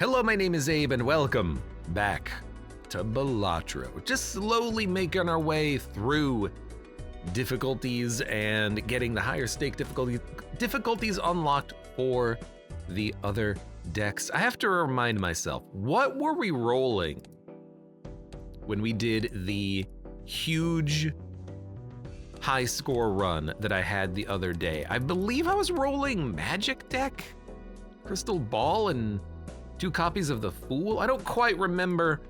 Hello, my name is Abe, and welcome back to Balatro. Just slowly making our way through difficulties and getting the higher stake difficulties unlocked for the other decks. I have to remind myself, what were we rolling when we did the huge high score run that I had the other day? I believe I was rolling Magic Deck, Crystal Ball, and 2 copies of the Fool. I don't quite remember,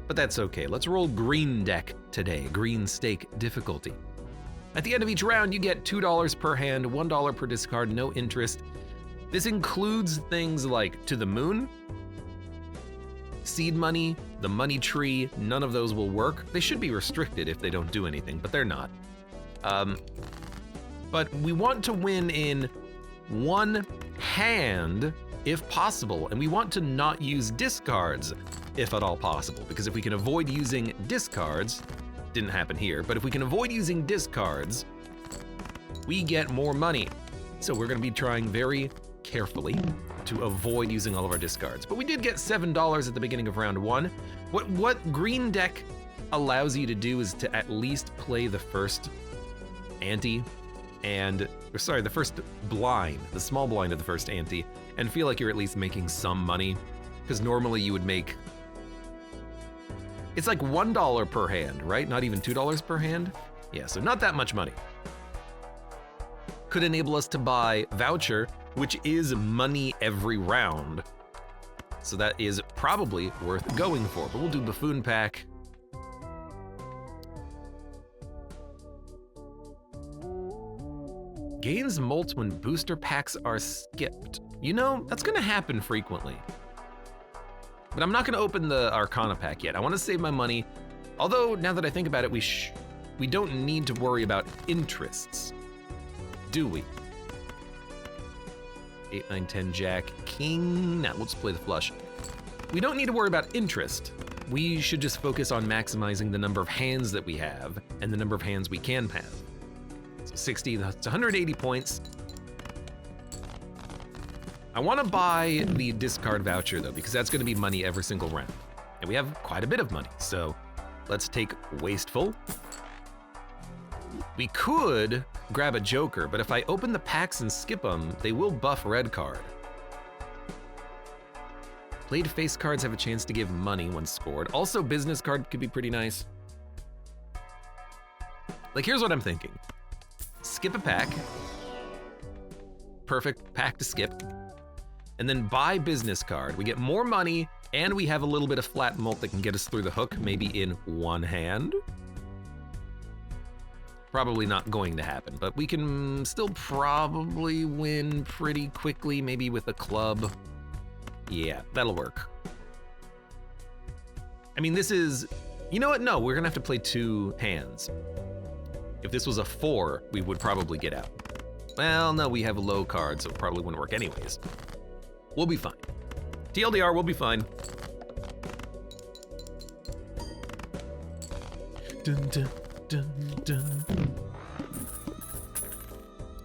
but that's okay. Let's roll Green Deck today, Green Stake difficulty. At the end of each round, you get $2 per hand, $1 per discard, no interest. This includes things like To the Moon, Seed Money, the Money Tree. None of those will work. They should be restricted if they don't do anything, but they're not. But we want to win in one hand if possible, and we want to not use discards if at all possible, because if we can avoid using discards, didn't happen here, but if we can avoid using discards, we get more money. So we're gonna be trying very carefully to avoid using all of our discards. But we did get $7 at the beginning of round 1. What Green Deck allows you to do is to at least play the first ante the first blind, the small blind of the first ante, and feel like you're at least making some money, because normally you would make, it's like $1 per hand, right? Not even $2 per hand? Yeah, so not that much money. Could enable us to buy Voucher, which is money every round. So that is probably worth going for, but we'll do Buffoon Pack. Gains molt when booster packs are skipped. You know, that's gonna happen frequently. But I'm not gonna open the Arcana pack yet. I wanna save my money. Although, now that I think about it, we don't need to worry about interests, do we? 8, 9, 10, Jack, King. Now, let's play the flush. We don't need to worry about interest. We should just focus on maximizing the number of hands that we have and the number of hands we can have. 60, that's 180 points. I want to buy the discard voucher though, because that's going to be money every single round. And we have quite a bit of money, so let's take Wasteful. We could grab a Joker, but if I open the packs and skip them, they will buff red card. Played face cards have a chance to give money when scored. Also, business card could be pretty nice. Like, here's what I'm thinking. Skip a pack, perfect pack to skip, and then buy business card. We get more money, and we have a little bit of flat mult that can get us through the hook, maybe in one hand. Probably not going to happen, but we can still probably win pretty quickly, maybe with a club. Yeah, that'll work. I mean, this is, you know what? No, we're gonna have to play 2 hands. If this was a 4, we would probably get out. Well, no, we have a low card, so it probably wouldn't work anyways. We'll be fine. TLDR, we'll be fine. Dun, dun, dun, dun.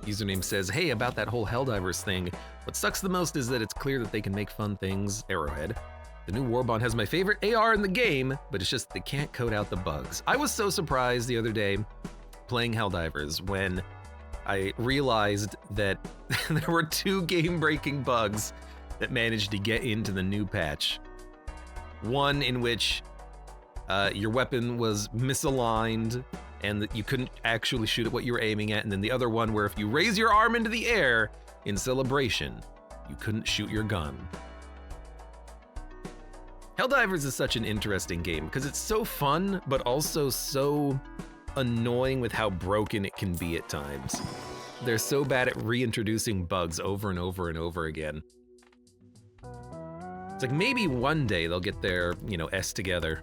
Username says, hey, about that whole Helldivers thing, what sucks the most is that it's clear that they can make fun things. Arrowhead. The new Warbond has my favorite AR in the game, but it's just they can't code out the bugs. I was so surprised the other day playing Helldivers when I realized that there were 2 game-breaking bugs that managed to get into the new patch. One in which your weapon was misaligned and that you couldn't actually shoot at what you were aiming at, and then the other one where if you raise your arm into the air in celebration, you couldn't shoot your gun. Helldivers is such an interesting game because it's so fun, but also so annoying with how broken it can be at times. They're so bad at reintroducing bugs over and over and over again. It's like maybe one day they'll get their, S together.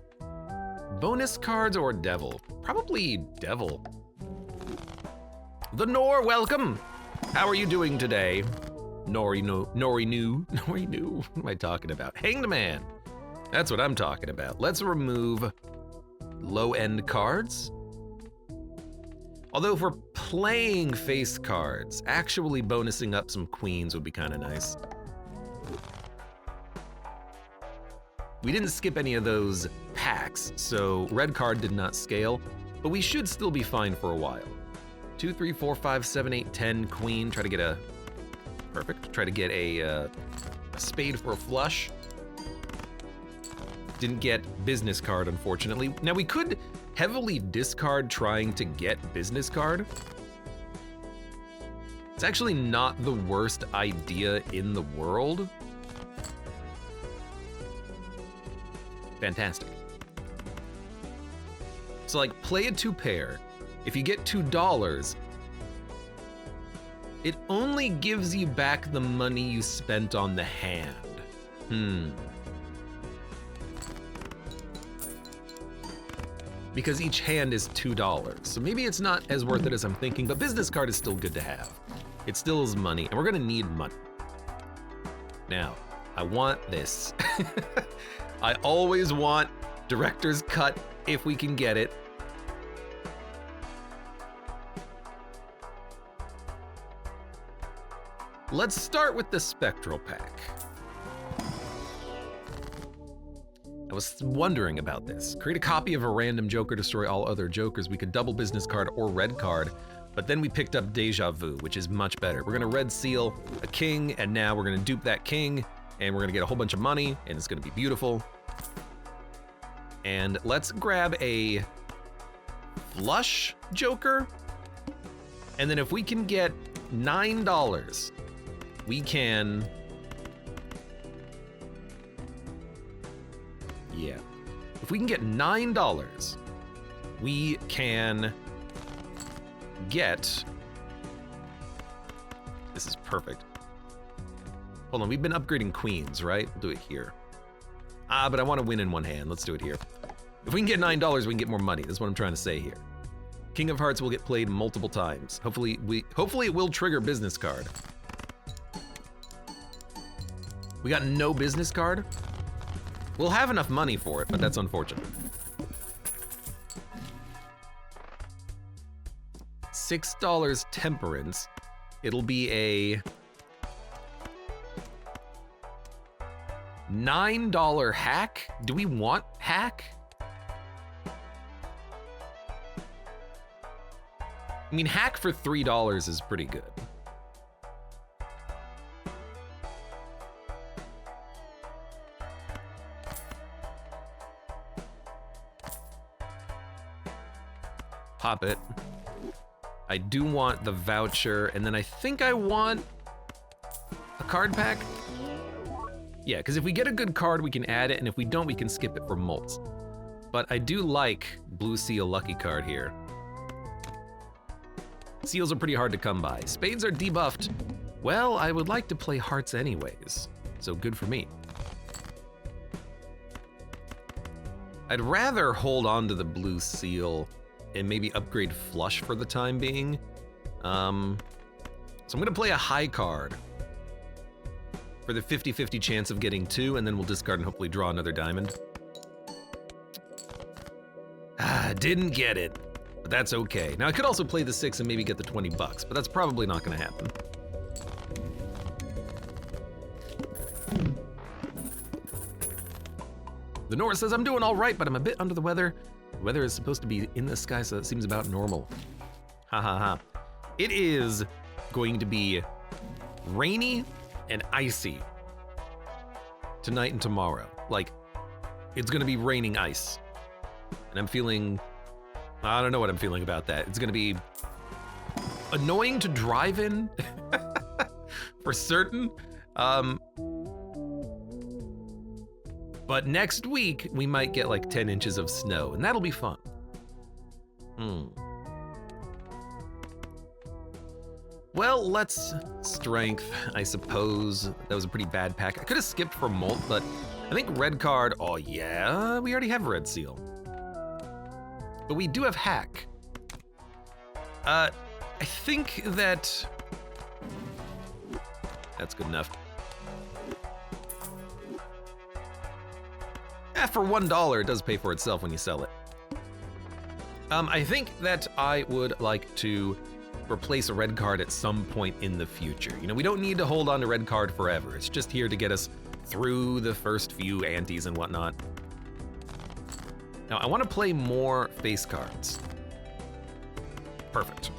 Bonus cards or Devil? Probably Devil. The Nor, welcome! How are you doing today? Nori new. What am I talking about? Hanged Man. That's what I'm talking about. Let's remove low-end cards. Although if we're playing face cards, actually bonusing up some queens would be kind of nice. We didn't skip any of those packs, so red card did not scale, but we should still be fine for a while. 2, 3, 4, 5, 7, 8, 10, queen. Try to get a, perfect. Try to get a spade for a flush. Didn't get business card, unfortunately. Now we could heavily discard trying to get business card. It's actually not the worst idea in the world. Fantastic. So like, play a 2-pair. If you get $2, it only gives you back the money you spent on the hand. Because each hand is $2. So maybe it's not as worth it as I'm thinking, but business card is still good to have. It still is money, and we're gonna need money. Now, I want this. I always want director's cut if we can get it. Let's start with the Spectral pack. I was wondering about this. Create a copy of a random Joker, destroy all other Jokers. We could double business card or red card, but then we picked up Deja Vu, which is much better. We're gonna red seal a king, and now we're gonna dupe that king, and we're gonna get a whole bunch of money, and it's gonna be beautiful. And let's grab a flush Joker, and then if we can get $9, we can, yeah. If we can get $9, we can get, this is perfect. Hold on, we've been upgrading queens, right? We'll do it here. But I want to win in one hand. Let's do it here. If we can get $9, we can get more money. That's what I'm trying to say here. King of Hearts will get played multiple times. Hopefully it will trigger business card. We got no business card. We'll have enough money for it, but that's unfortunate. $6 temperance. It'll be a $9 hack. Do we want hack? I mean, hack for $3 is pretty good. Pop it. I do want the voucher, and then I think I want a card pack. Yeah, because if we get a good card, we can add it, and if we don't, we can skip it for mults. But I do like Blue Seal Lucky card here. Seals are pretty hard to come by. Spades are debuffed. Well, I would like to play hearts anyways, so good for me. I'd rather hold on to the Blue Seal and maybe upgrade flush for the time being. So I'm gonna play a high card for the 50-50 chance of getting 2, and then we'll discard and hopefully draw another diamond. Didn't get it, but that's okay. Now I could also play the 6 and maybe get the $20, but that's probably not gonna happen. The North says, I'm doing all right, but I'm a bit under the weather. The weather is supposed to be in the sky, so it seems about normal. Ha ha ha. It is going to be rainy and icy tonight and tomorrow. Like, it's gonna be raining ice. And I'm feeling, I don't know what I'm feeling about that. It's gonna be annoying to drive in, for certain. But next week, we might get like 10 inches of snow, and that'll be fun. Well, let's strength, I suppose. That was a pretty bad pack. I could have skipped for molt, but I think red card, oh yeah, we already have red seal. But we do have hack. I think that's good enough. For $1, it does pay for itself when you sell it. I think that I would like to replace a red card at some point in the future. You know, we don't need to hold on to red card forever. It's just here to get us through the first few antes and whatnot. Now, I want to play more face cards. Perfect.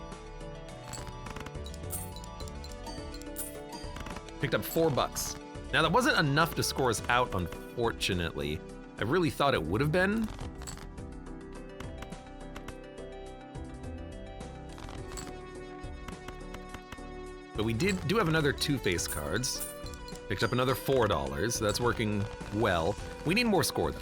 Picked up $4. Now, that wasn't enough to score us out, unfortunately. I really thought it would have been. But we do have another 2 face cards. Picked up another $4, so that's working well. We need more score, though.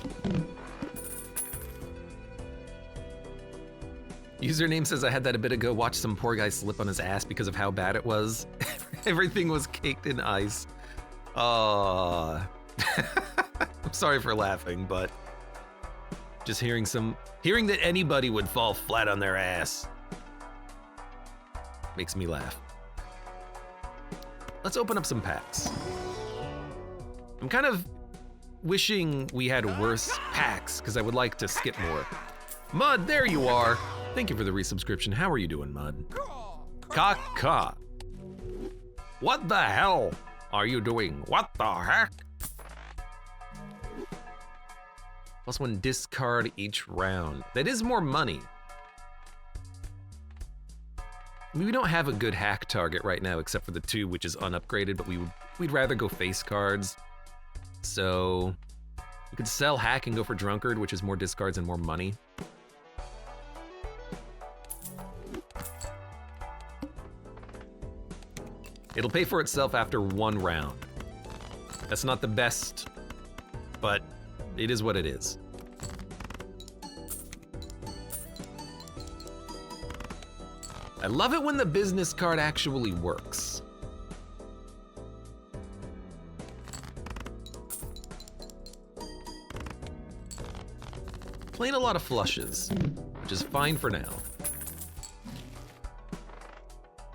Username says I had that a bit ago. Watched some poor guy slip on his ass because of how bad it was. Everything was caked in ice. I'm sorry for laughing, but just hearing that anybody would fall flat on their ass makes me laugh. Let's open up some packs. I'm kind of wishing we had worse packs because I would like to skip more. Mud, there you are. Thank you for the resubscription. How are you doing, Mud? Caca. What the hell are you doing? What the heck? +1 discard each round. That is more money. We don't have a good hack target right now except for the 2, which is unupgraded, but we'd rather go face cards. So we could sell hack and go for drunkard, which is more discards and more money. It'll pay for itself after 1 round. That's not the best, but it is what it is. I love it when the business card actually works. Playing a lot of flushes, which is fine for now.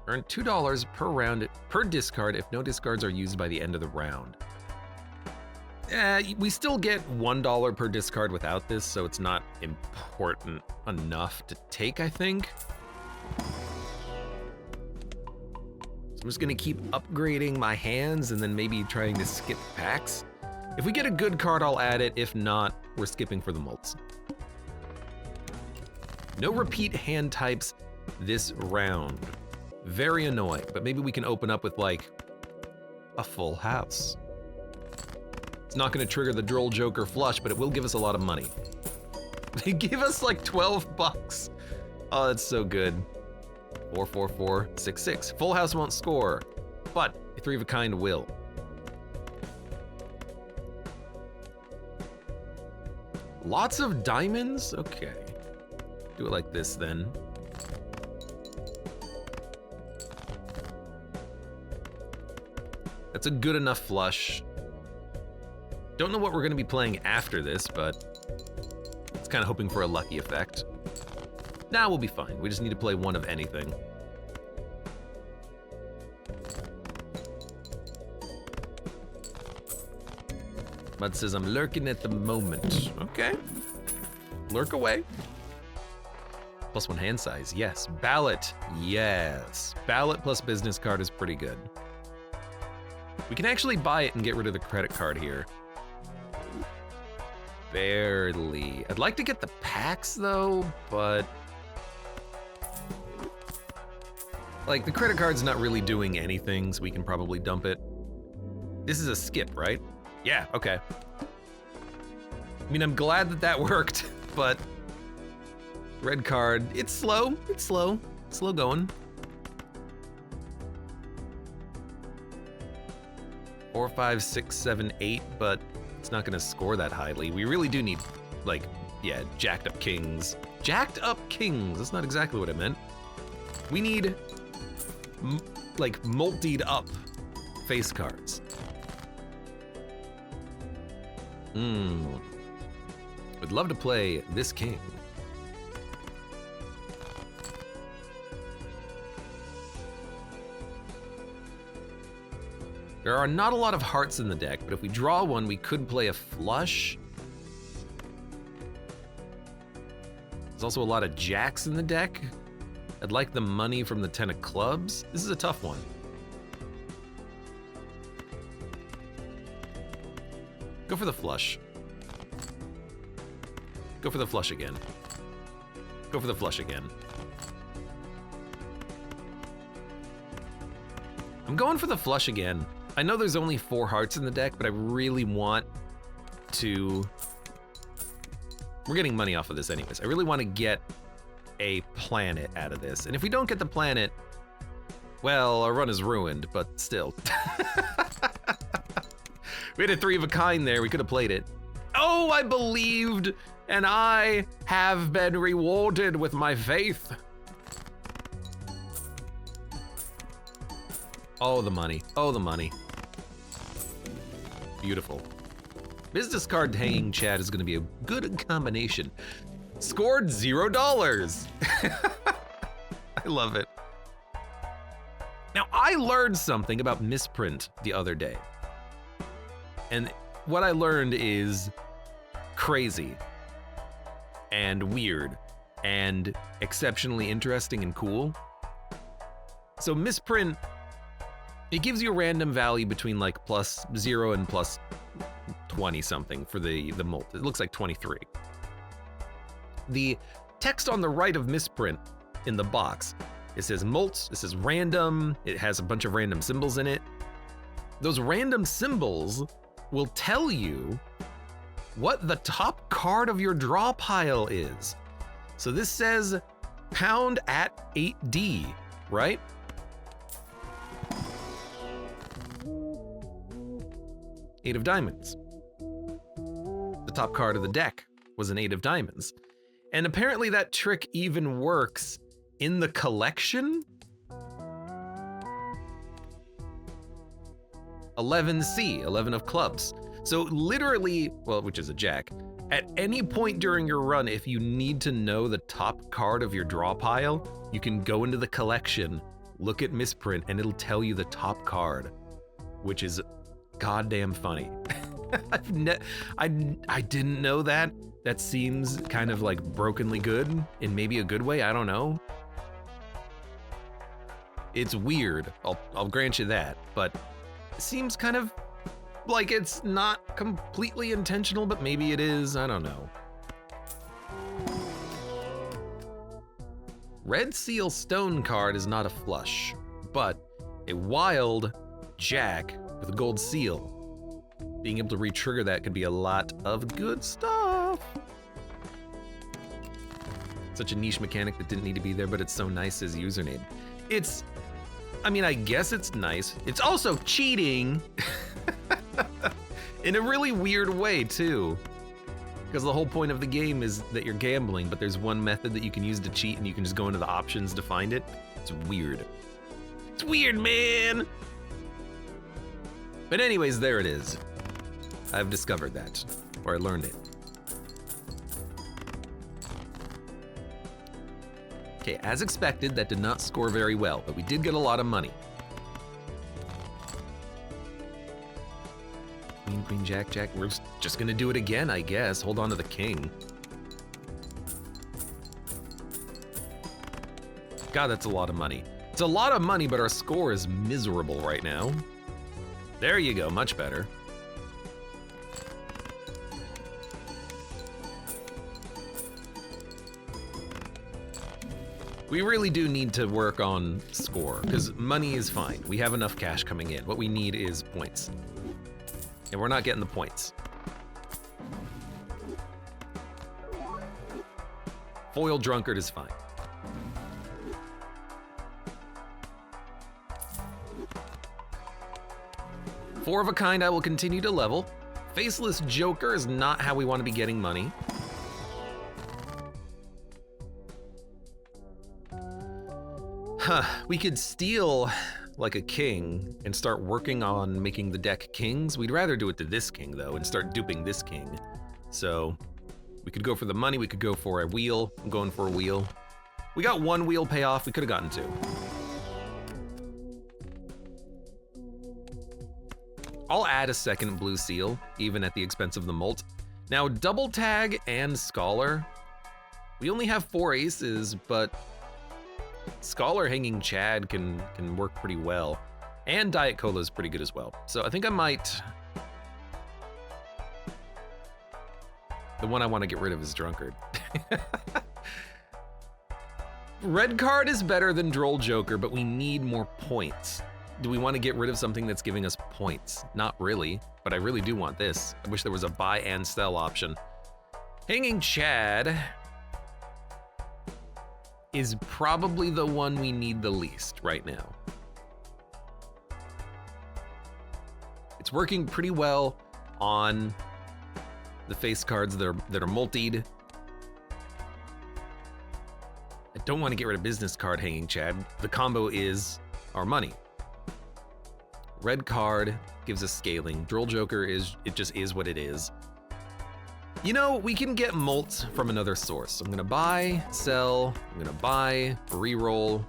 Earn $2 per round per discard if no discards are used by the end of the round. We still get $1 per discard without this, so it's not important enough to take, I think. So I'm just gonna keep upgrading my hands and then maybe trying to skip packs. If we get a good card, I'll add it. If not, we're skipping for the mults. No repeat hand types this round. Very annoying, but maybe we can open up with like a full house. It's not gonna trigger the droll joker flush, but it will give us a lot of money. They give us like $12. Oh, that's so good. 4, 4, 4, 6, 6. Full house won't score, but a 3 of a kind will. Lots of diamonds? Okay. Do it like this then. That's a good enough flush. Don't know what we're gonna be playing after this, but it's kind of hoping for a lucky effect. Nah, we'll be fine. We just need to play 1 of anything. Mud says, I'm lurking at the moment. Okay. Lurk away. +1 hand size, yes. Ballot, yes. Ballot plus business card is pretty good. We can actually buy it and get rid of the credit card here. Barely. I'd like to get the packs though, but like the credit card's not really doing anything, so we can probably dump it. This is a skip, right? Yeah, okay. I mean, I'm glad that that worked, but red card, it's slow, slow going. 4, 5, 6, 7, 8, but it's not gonna score that highly. We really do need, like, yeah, jacked up kings. Jacked up kings, that's not exactly what I meant. We need, like, multied up face cards. Would love to play this king. There are not a lot of hearts in the deck, but if we draw one, we could play a flush. There's also a lot of jacks in the deck. I'd like the money from the 10 of clubs. This is a tough one. Go for the flush. Go for the flush again. Go for the flush again. I'm going for the flush again. I know there's only 4 hearts in the deck, but I really want to... We're getting money off of this anyways. I really want to get a planet out of this. And if we don't get the planet, well, our run is ruined, but still. We had a 3 of a kind there. We could have played it. Oh, I believed, and I have been rewarded with my faith. Oh, the money. Oh, the money. Beautiful. Business card hanging chat is going to be a good combination. Scored $0. I love it. Now, I learned something about misprint the other day. And what I learned is crazy and weird and exceptionally interesting and cool. So misprint, it gives you a random value between like +0 and +20 something for the molt. It looks like 23. The text on the right of misprint in the box, it says molt, it says random, it has a bunch of random symbols in it. Those random symbols will tell you what the top card of your draw pile is. So this says pound at 8D, right? Eight of diamonds. The top card of the deck was an 8 of diamonds. And apparently that trick even works in the collection. 11C, 11 of clubs. So literally, well, which is a jack, at any point during your run, if you need to know the top card of your draw pile, you can go into the collection, look at misprint, and it'll tell you the top card, which is goddamn funny. I didn't know that. That seems kind of like brokenly good in maybe a good way, I don't know. It's weird, I'll grant you that, but it seems kind of like it's not completely intentional, but maybe it is, I don't know. Red Seal Stone card is not a flush, but a wild jack with a gold seal. Being able to re-trigger that could be a lot of good stuff. Such a niche mechanic that didn't need to be there, but it's so nice as username. It's, I mean, I guess it's nice. It's also cheating in a really weird way too. Because the whole point of the game is that you're gambling, but there's one method that you can use to cheat and you can just go into the options to find it. It's weird. It's weird, man. But anyways, there it is. I've discovered that, or I learned it. Okay, as expected, that did not score very well, but we did get a lot of money. Queen, queen, jack, jack. We're just gonna do it again, I guess. Hold on to the king. God, that's a lot of money. It's a lot of money, but our score is miserable right now. There you go, much better. We really do need to work on score, because money is fine. We have enough cash coming in. What we need is points. And we're not getting the points. Foil Drunkard is fine. Four of a kind I will continue to level. Faceless Joker is not how we want to be getting money. Huh, we could steal like a king and start working on making the deck kings. We'd rather do it to this king though and start duping this king. So we could go for the money, we could go for a wheel. I'm going for a wheel. We got one wheel payoff, we could have gotten two. I'll add a second blue seal, even at the expense of the molt. Now double tag and scholar. We only have 4 aces, but Scholar hanging Chad can work pretty well. And Diet Cola is pretty good as well. So I think I might The one I want to get rid of is Drunkard. Red card is better than Droll Joker, but we need more points. Do we want to get rid of something that's giving us points? Not really, but I really do want this. I wish there was a buy and sell option. Hanging Chad is probably the one we need the least right now. It's working pretty well on the face cards that are multied. I don't want to get rid of business card Hanging Chad. The combo is our money. Red card gives us scaling. Droll Joker it just is what it is. You know, we can get mults from another source. I'm gonna buy, sell, I'm gonna buy, reroll.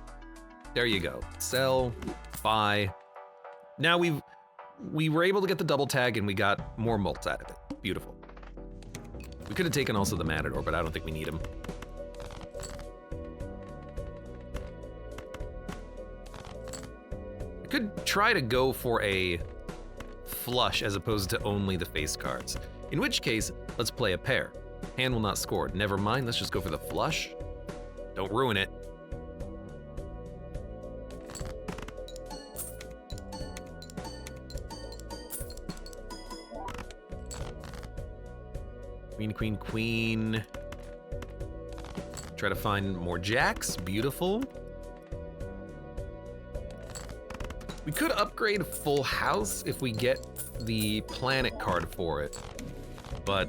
There you go. Sell, buy. Now we were able to get the double tag and we got more mults out of it. Beautiful. We could have taken also the Matador, but I don't think we need him. I could try to go for a flush as opposed to only the face cards. In which case, let's play a pair. Hand will not score. Never mind, let's just go for the flush. Don't ruin it. Queen, queen, queen. Try to find more jacks. Beautiful. We could upgrade full house if we get the planet card for it, but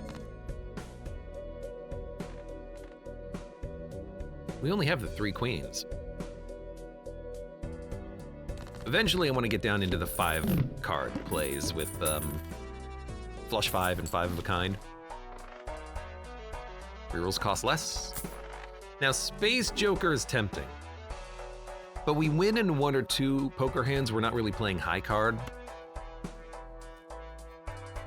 we only have the 3 queens. Eventually I want to get down into the 5 card plays with flush 5 and 5 of a kind. Rerolls cost less. Now Space Joker is tempting, but we win in 1 or 2 poker hands. We're not really playing high card.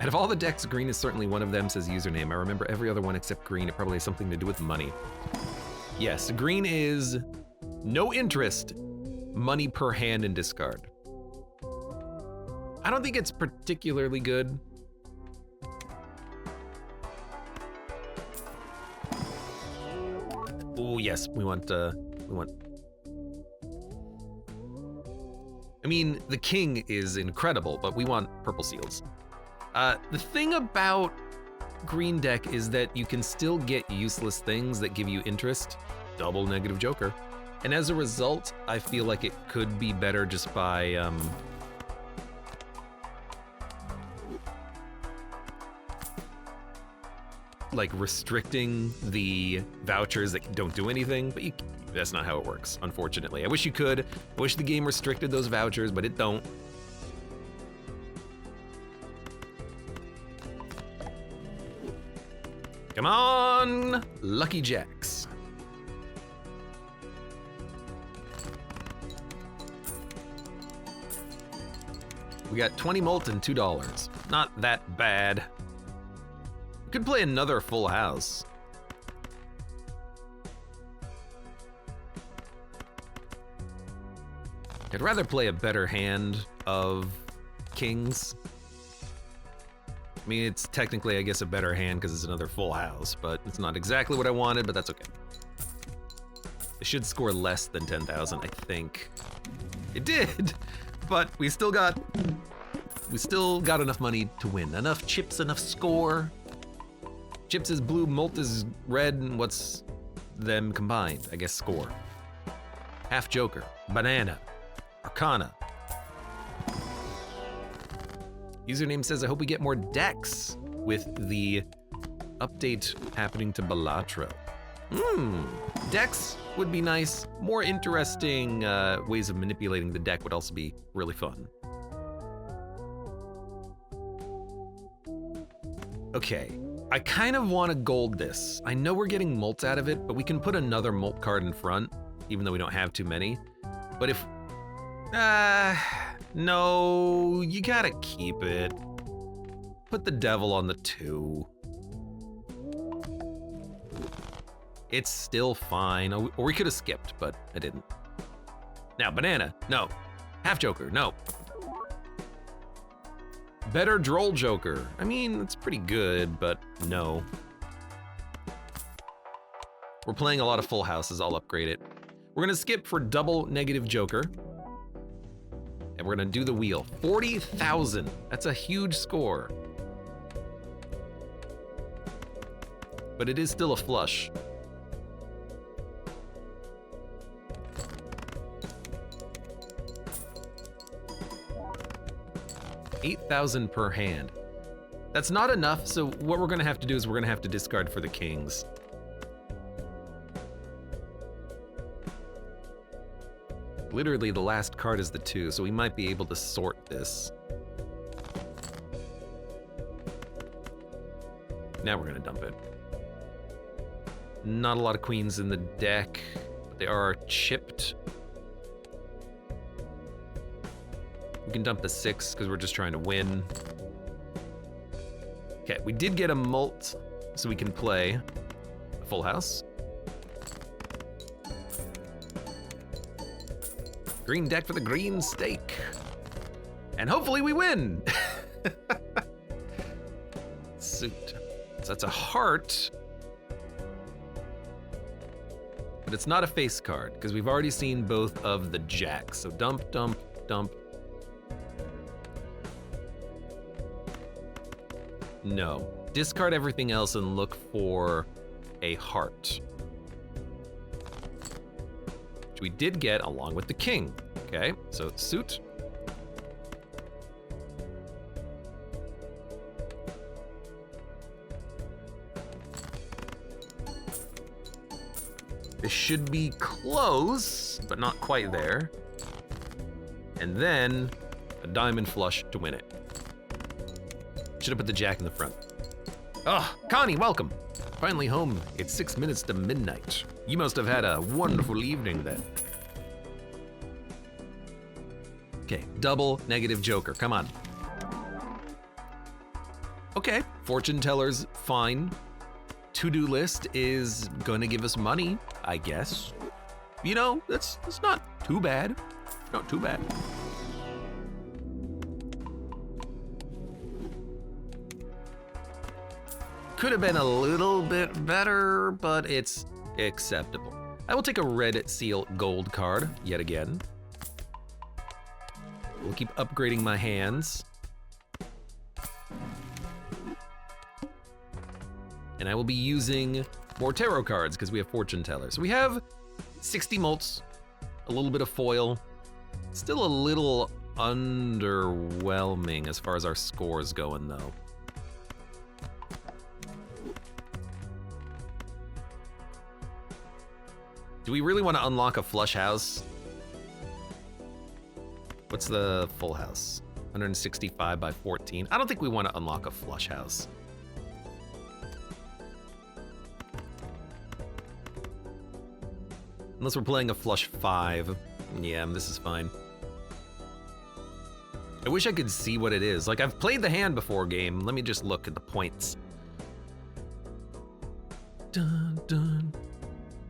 Out of all the decks, green is certainly one of them, says username. I remember every other one except green. It probably has something to do with money. Yes, green is no interest, money per hand and discard. I don't think it's particularly good. Oh yes, we want. I mean, the king is incredible, but we want purple seals. The thing about green deck is that you can still get useless things that give you interest. Double negative joker. And as a result, I feel like it could be better just by like restricting the vouchers that don't do anything, but that's not how it works, unfortunately. I wish you could. I wish the game restricted those vouchers, but it don't. Come on, Lucky Jacks. We got 20 mult and $2. Not that bad. We could play another full house. I'd rather play a better hand of kings. I mean, it's technically, I guess, a better hand because it's another full house, but it's not exactly what I wanted, but that's okay. It should score less than 10,000, I think. It did, but we still got enough money to win. Enough chips, enough score. Chips is blue, mult is red, and what's them combined? I guess score. Half joker, banana, arcana. Username says, I hope we get more decks with the update happening to Balatro. Decks would be nice. More interesting ways of manipulating the deck would also be really fun. Okay, I kind of want to gold this. I know we're getting mults out of it, but we can put another mult card in front, even though we don't have too many. But if, no, you gotta keep it. Put the devil on the 2. It's still fine. Or we could have skipped, but I didn't. Now, banana, no. Half joker, no. Better droll joker. I mean, it's pretty good, but no. We're playing a lot of full houses, I'll upgrade it. We're gonna skip for double negative joker. And we're gonna do the wheel. 40,000, that's a huge score. But it is still a flush. $8,000 per hand. That's not enough, so what we're gonna have to do is we're gonna have to discard for the kings. Literally, the last card is the 2, so we might be able to sort this. Now we're gonna dump it. Not a lot of queens in the deck, but they are chipped. We can dump the 6 because we're just trying to win. Okay, we did get a mult, so we can play a full house. Green deck for the green stake. And hopefully we win. Suit. So that's a heart. But it's not a face card, because we've already seen both of the jacks. So dump, dump, dump. No. Discard everything else and look for a heart. Which we did get along with the king. Okay, so suit. This should be close, but not quite there. And then a diamond flush to win it. Should have put the jack in the front. Oh, Connie, welcome. Finally home. It's 6 minutes to midnight. You must have had a wonderful evening then. Okay, double negative joker, come on. Okay, fortune teller's fine. To-do list is gonna give us money, I guess. You know, that's not too bad. Not too bad. Could have been a little bit better, but it's acceptable. I will take a red seal gold card yet again. We'll keep upgrading my hands. And I will be using more tarot cards because we have fortune tellers. So we have 60 mults, a little bit of foil. Still a little underwhelming as far as our scores going though. Do we really want to unlock a flush house? What's the full house? 165 by 14. I don't think we want to unlock a flush house. Unless we're playing a flush 5. Yeah, this is fine. I wish I could see what it is. Like, I've played the hand before game. Let me just look at the points. Dun, dun.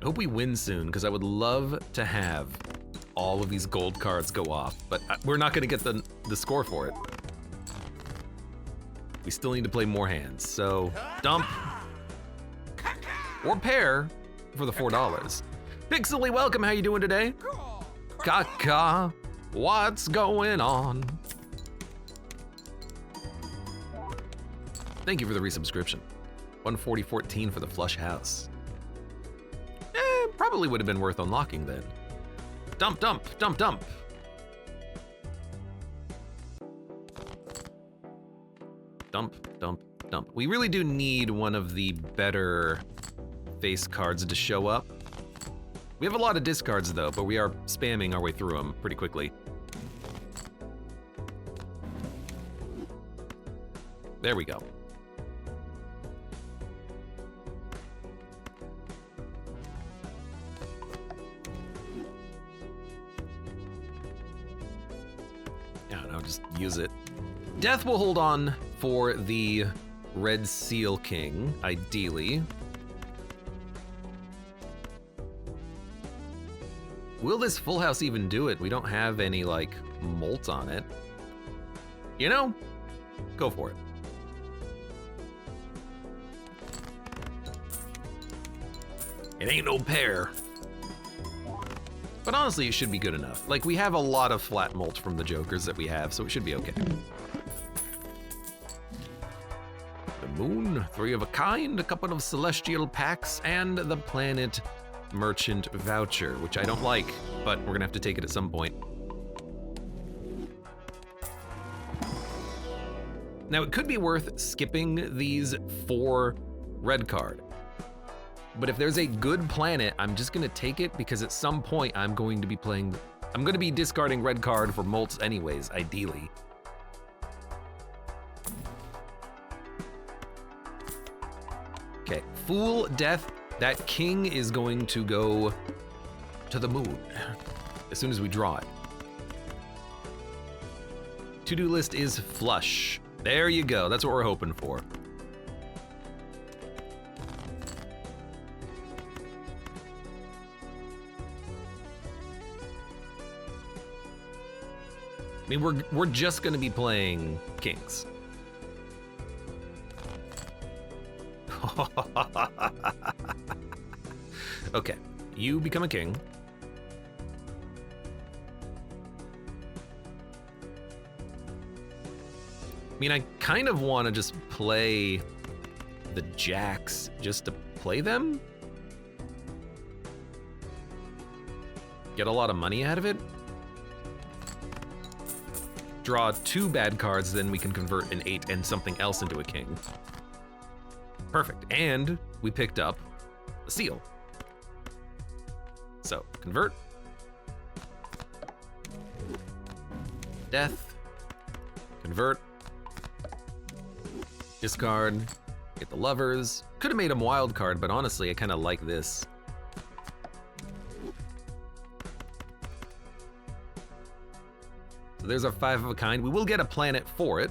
I hope we win soon, because I would love to have all of these gold cards go off, but we're not gonna get the score for it. We still need to play more hands, so dump or pair for the $4. Pixely, welcome, how you doing today? Kaka, what's going on? Thank you for the resubscription. 140.14 for the flush house. Probably would have been worth unlocking then. Dump, dump, dump, dump. Dump, dump, dump. We really do need one of the better face cards to show up. We have a lot of discards though, but we are spamming our way through them pretty quickly. There we go. Just use it. Death will hold on for the Red Seal King, ideally. Will this full house even do it? We don't have any, like, molt on it. You know, go for it. It ain't no pear. But honestly, it should be good enough. Like, we have a lot of flat molt from the jokers that we have, so it should be okay. The moon, 3 of a kind, a couple of celestial packs, and the planet merchant voucher, which I don't like, but we're gonna have to take it at some point. Now, it could be worth skipping these 4 red card. But if there's a good planet, I'm just gonna take it because at some point I'm going to be discarding red card for molts anyways, ideally. Okay, Fool, Death, that king is going to go to the moon as soon as we draw it. To-do list is flush. There you go, that's what we're hoping for. I mean, we're just gonna be playing kings. Okay, you become a king. I mean, I kind of want to just play the jacks just to play them. Get a lot of money out of it. Draw 2 bad cards, then we can convert an 8 and something else into a king. Perfect, and we picked up a seal. So, convert. Death. Convert. Discard. Get the lovers. Could have made him wild card, but honestly, I kind of like this. So there's our 5 of a kind. We will get a planet for it.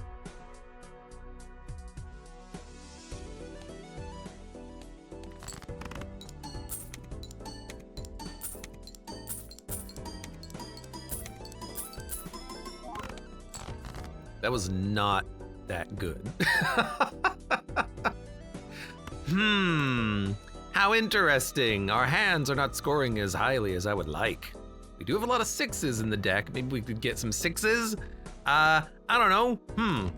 That was not that good. How interesting. Our hands are not scoring as highly as I would like. We do have a lot of 6s in the deck. Maybe we could get some 6s? I don't know.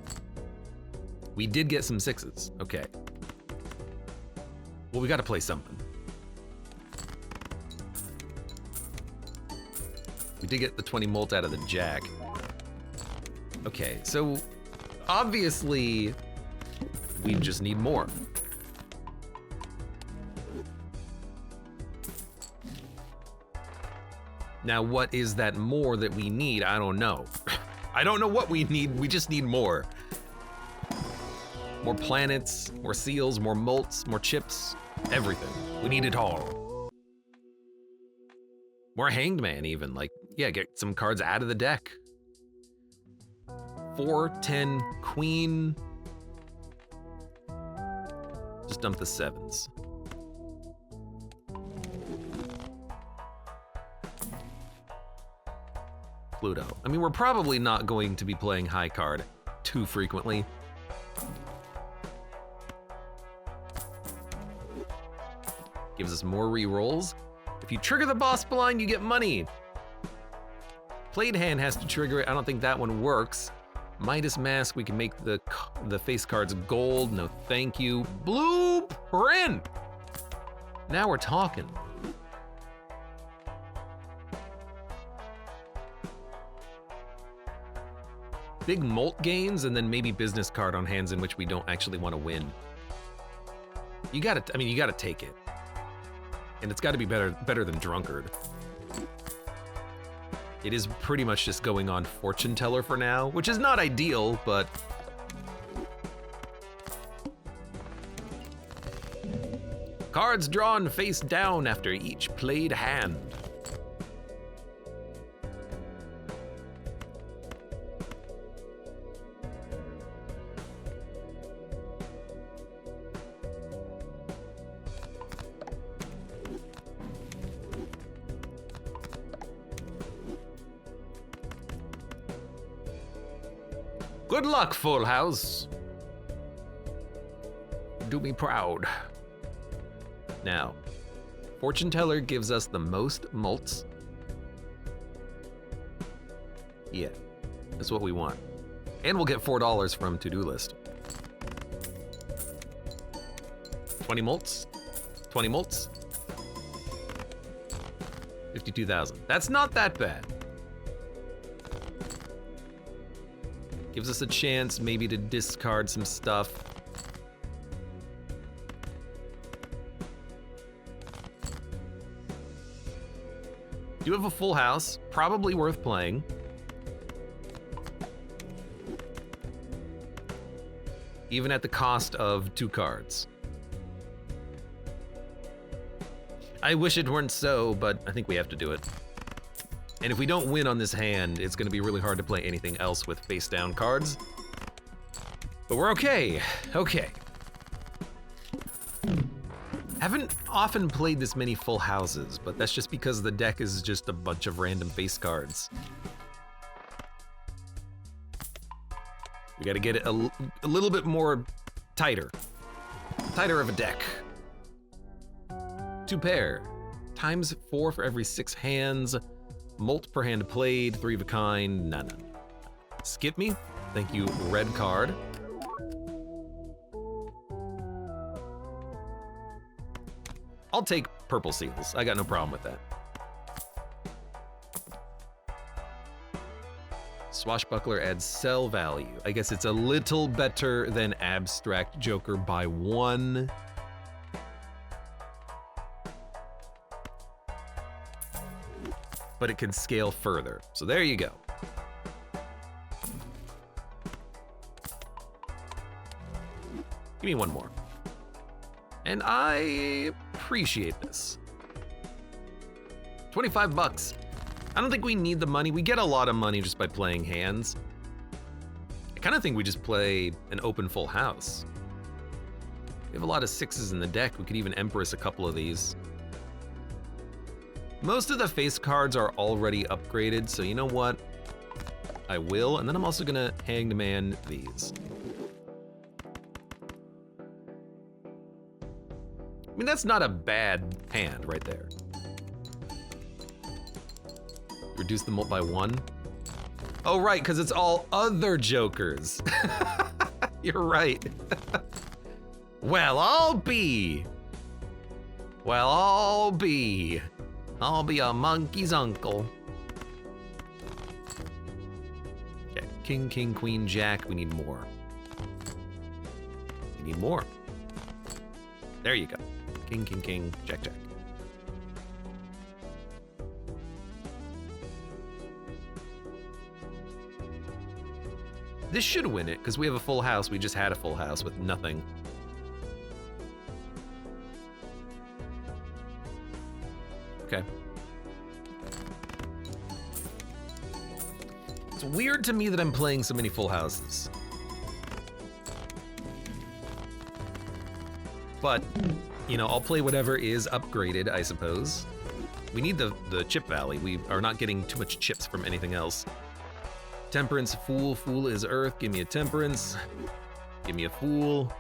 We did get some 6s. Okay. Well, we gotta play something. We did get the 20 molt out of the jack. Okay, so obviously we just need more. Now, what is that more that we need? I don't know. I don't know what we need, we just need more. More planets, more seals, more molts, more chips, everything. We need it all. More Hanged Man even, like, yeah, get some cards out of the deck. 4, 10, queen. Just dump the 7s. Pluto. I mean, we're probably not going to be playing high card too frequently. Gives us more rerolls. If you trigger the boss blind, you get money. Played hand has to trigger it. I don't think that one works. Midas Mask, we can make the face cards gold. No, thank you. Blueprint! Now we're talking. Big molt gains, and then maybe business card on hands in which we don't actually want to win. You gotta take it. And it's gotta be better than Drunkard. It is pretty much just going on Fortune Teller for now, which is not ideal, but... Cards drawn face down after each played hand. Good luck, Full House. Do me proud. Now, Fortune teller gives us the most mults. Yeah, that's what we want. And we'll get $4 from to-do list. 20 mults, 20 mults. 52,000. That's not that bad. Gives us a chance maybe to discard some stuff. Do have a full house, probably worth playing. Even at the cost of 2 cards. I wish it weren't so, but I think we have to do it. And if we don't win on this hand, it's gonna be really hard to play anything else with face down cards. But we're okay, okay. Haven't often played this many full houses, but that's just because the deck is just a bunch of random face cards. We gotta get it a little bit more tighter. Tighter of a deck. 2 pair. Times 4 for every 6 hands. Mult per hand played, 3 of a kind, none. Skip me, thank you, red card. I'll take purple seals, I got no problem with that. Swashbuckler adds sell value. I guess it's a little better than Abstract Joker by 1. But it can scale further. So there you go. Give me 1 more. And I appreciate this. 25 bucks. I don't think we need the money. We get a lot of money just by playing hands. I kind of think we just play an open full house. We have a lot of 6s in the deck. We could even Empress a couple of these. Most of the face cards are already upgraded, so you know what? I will, and then I'm also gonna Hanged Man these. I mean, that's not a bad hand right there. Reduce the mult by 1. Oh, right, because it's all other jokers. You're right. Well, I'll be a monkey's uncle. Okay, king, king, queen, jack. We need more. We need more. There you go. King, king, king, jack, jack. This should win it, because we have a full house. We just had a full house with nothing. Okay. It's weird to me that I'm playing so many full houses. But, you know, I'll play whatever is upgraded, I suppose. We need the chip valley. We are not getting too much chips from anything else. Temperance, fool. Fool is earth. Give me a temperance. Give me a fool.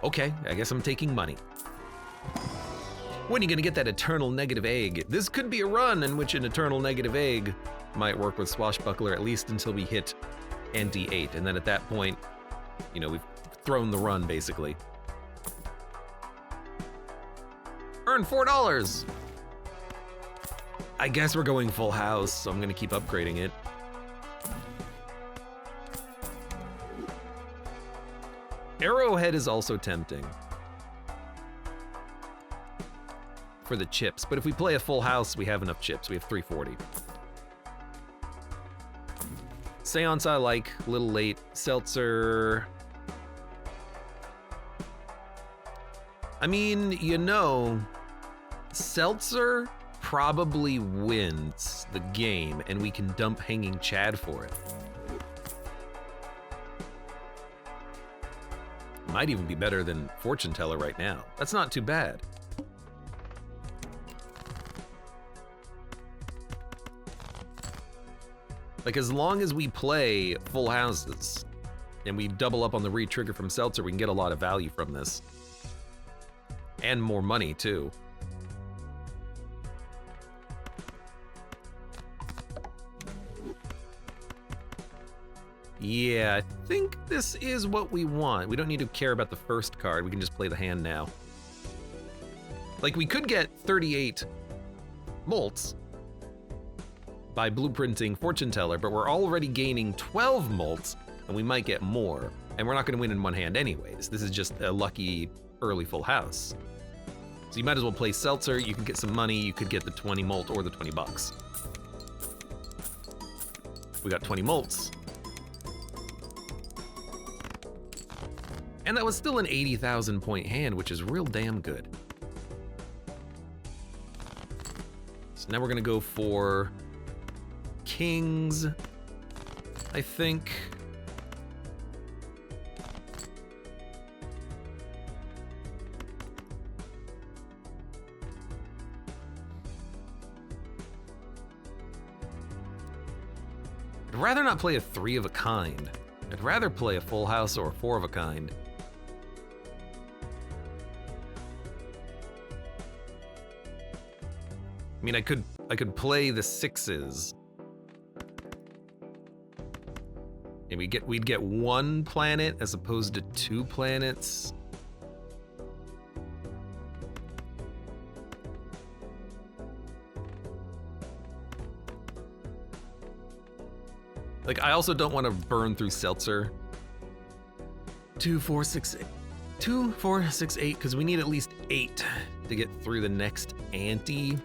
Okay, I guess I'm taking money. When are you gonna get that eternal negative egg? This could be a run in which an eternal negative egg might work with Swashbuckler at least until we hit ND8, and then at that point, you know, we've thrown the run basically. Earn $4. I guess we're going full house, so I'm gonna keep upgrading it. Arrowhead is also tempting for the chips, but if we play a full house, we have enough chips. We have 340. Seance I like, a little late. Seltzer. I mean, you know, Seltzer probably wins the game, and we can dump Hanging Chad for it. Might even be better than Fortune Teller right now. That's not too bad. Like, as long as we play full houses and we double up on the re-trigger from Seltzer, we can get a lot of value from this. And more money, too. Yeah, I think this is what we want. We don't need to care about the first card. We can just play the hand now. Like, we could get 38 molts by blueprinting Fortune Teller, but we're already gaining 12 molts, and we might get more. And we're not gonna win in one hand anyways. This is just a lucky early full house. So you might as well play Seltzer, you can get some money, you could get the 20 molt or the 20 bucks. We got 20 molts. And that was still an 80,000 point hand, which is real damn good. So now we're gonna go for kings, I think. I'd rather not play a 3 of a kind. I'd rather play a full house or a 4 of a kind. I mean, I could play the 6s. And we'd get 1 planet as opposed to 2 planets. Like, I also don't want to burn through Seltzer. 2, 4, 6, 8. 2, 4, 6, 8, because we need at least 8 to get through the next ante.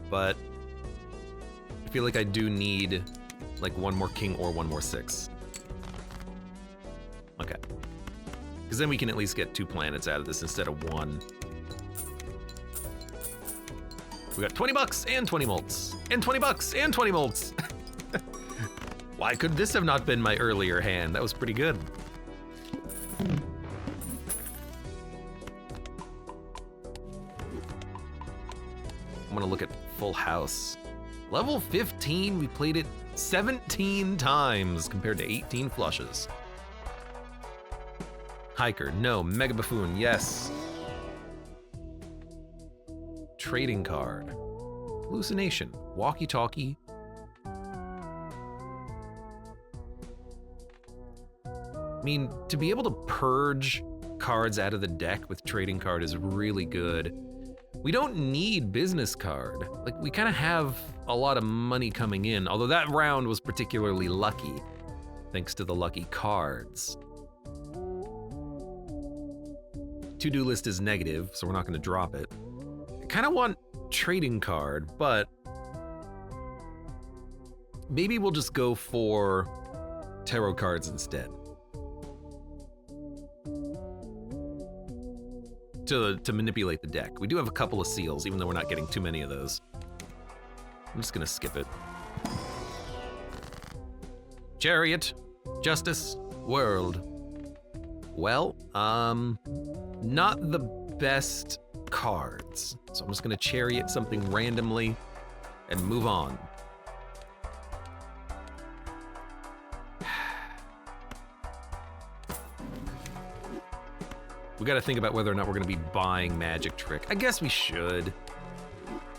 But I feel like I do need like 1 more king or 1 more 6. Okay. Because then we can at least get 2 planets out of this instead of 1. We got 20 bucks and 20 molts. And 20 bucks and 20 molts. Why could this have not been my earlier hand? That was pretty good. I'm gonna look at full house. Level 15, we played it 17 times compared to 18 flushes. Hiker, no. Mega Buffoon, yes. Trading card. Hallucination, walkie-talkie. I mean, to be able to purge cards out of the deck with trading card is really good. We don't need business card. Like, we kind of have a lot of money coming in, although that round was particularly lucky, thanks to the lucky cards. To-do list is negative, so we're not gonna drop it. I kind of want trading card, but maybe we'll just go for tarot cards instead. To manipulate the deck. We do have a couple of seals, even though we're not getting too many of those. I'm just gonna skip it. Chariot, Justice, World. Well, not the best cards. So I'm just gonna Chariot something randomly and move on. We gotta think about whether or not we're gonna be buying Magic Trick. I guess we should.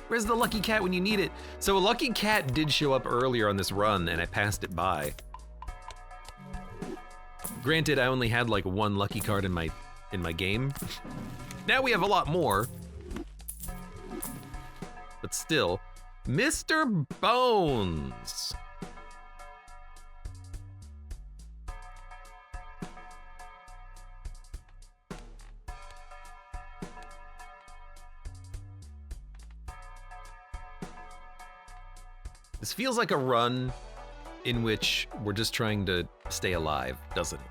Where's the lucky cat when you need it? So a lucky cat did show up earlier on this run and I passed it by. Granted, I only had like 1 lucky card in my game. Now we have a lot more. But still, Mr. Bones. This feels like a run in which we're just trying to stay alive, doesn't it?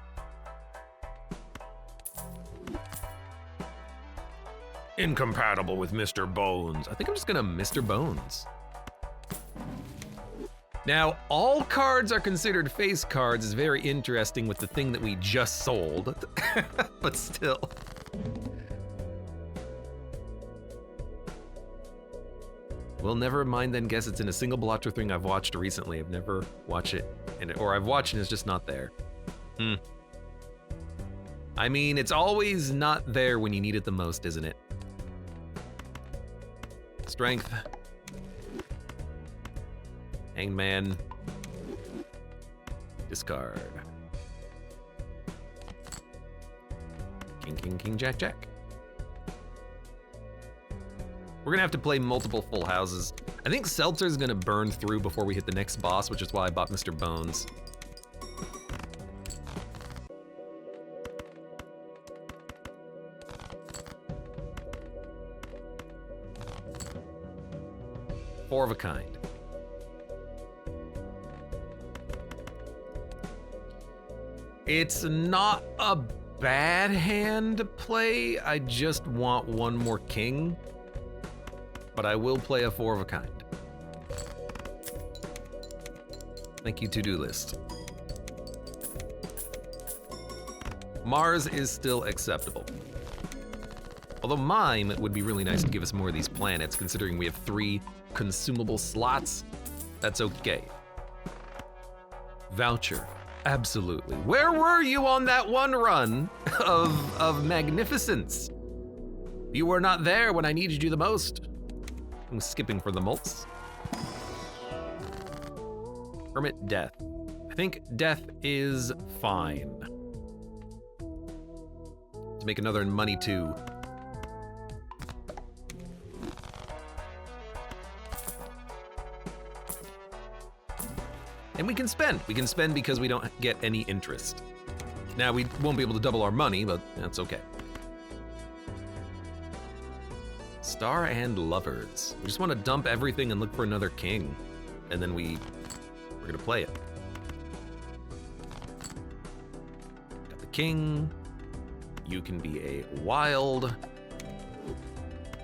Incompatible with Mr. Bones. I think I'm just gonna Mr. Bones. Now, all cards are considered face cards is very interesting with the thing that we just sold, but still. Well, never mind then, guess it's in a single Balatro thing I've watched recently. I've never watched it, or I've watched and it's just not there. I mean, it's always not there when you need it the most, isn't it? Strength. Hangman. Discard. King, king, king, jack, jack. We're gonna have to play multiple full houses. I think Seltzer's gonna burn through before we hit the next boss, which is why I bought Mr. Bones. Four of a kind. It's not a bad hand to play. I just want one more king. But I will play a four of a kind. Thank you, to-do list. Mars is still acceptable. Although Mime would be really nice to give us more of these planets, considering we have 3 consumable slots. That's okay. Voucher, absolutely. Where were you on that one run of magnificence? You were not there when I needed you the most. I'm skipping for the mults. Hermit death. I think death is fine. To make another money too. And we can spend. We can spend because we don't get any interest. Now, we won't be able to double our money, but that's okay. Star and Lovers. We just want to dump everything and look for another king. And then we're gonna play it. Got the king. You can be a wild.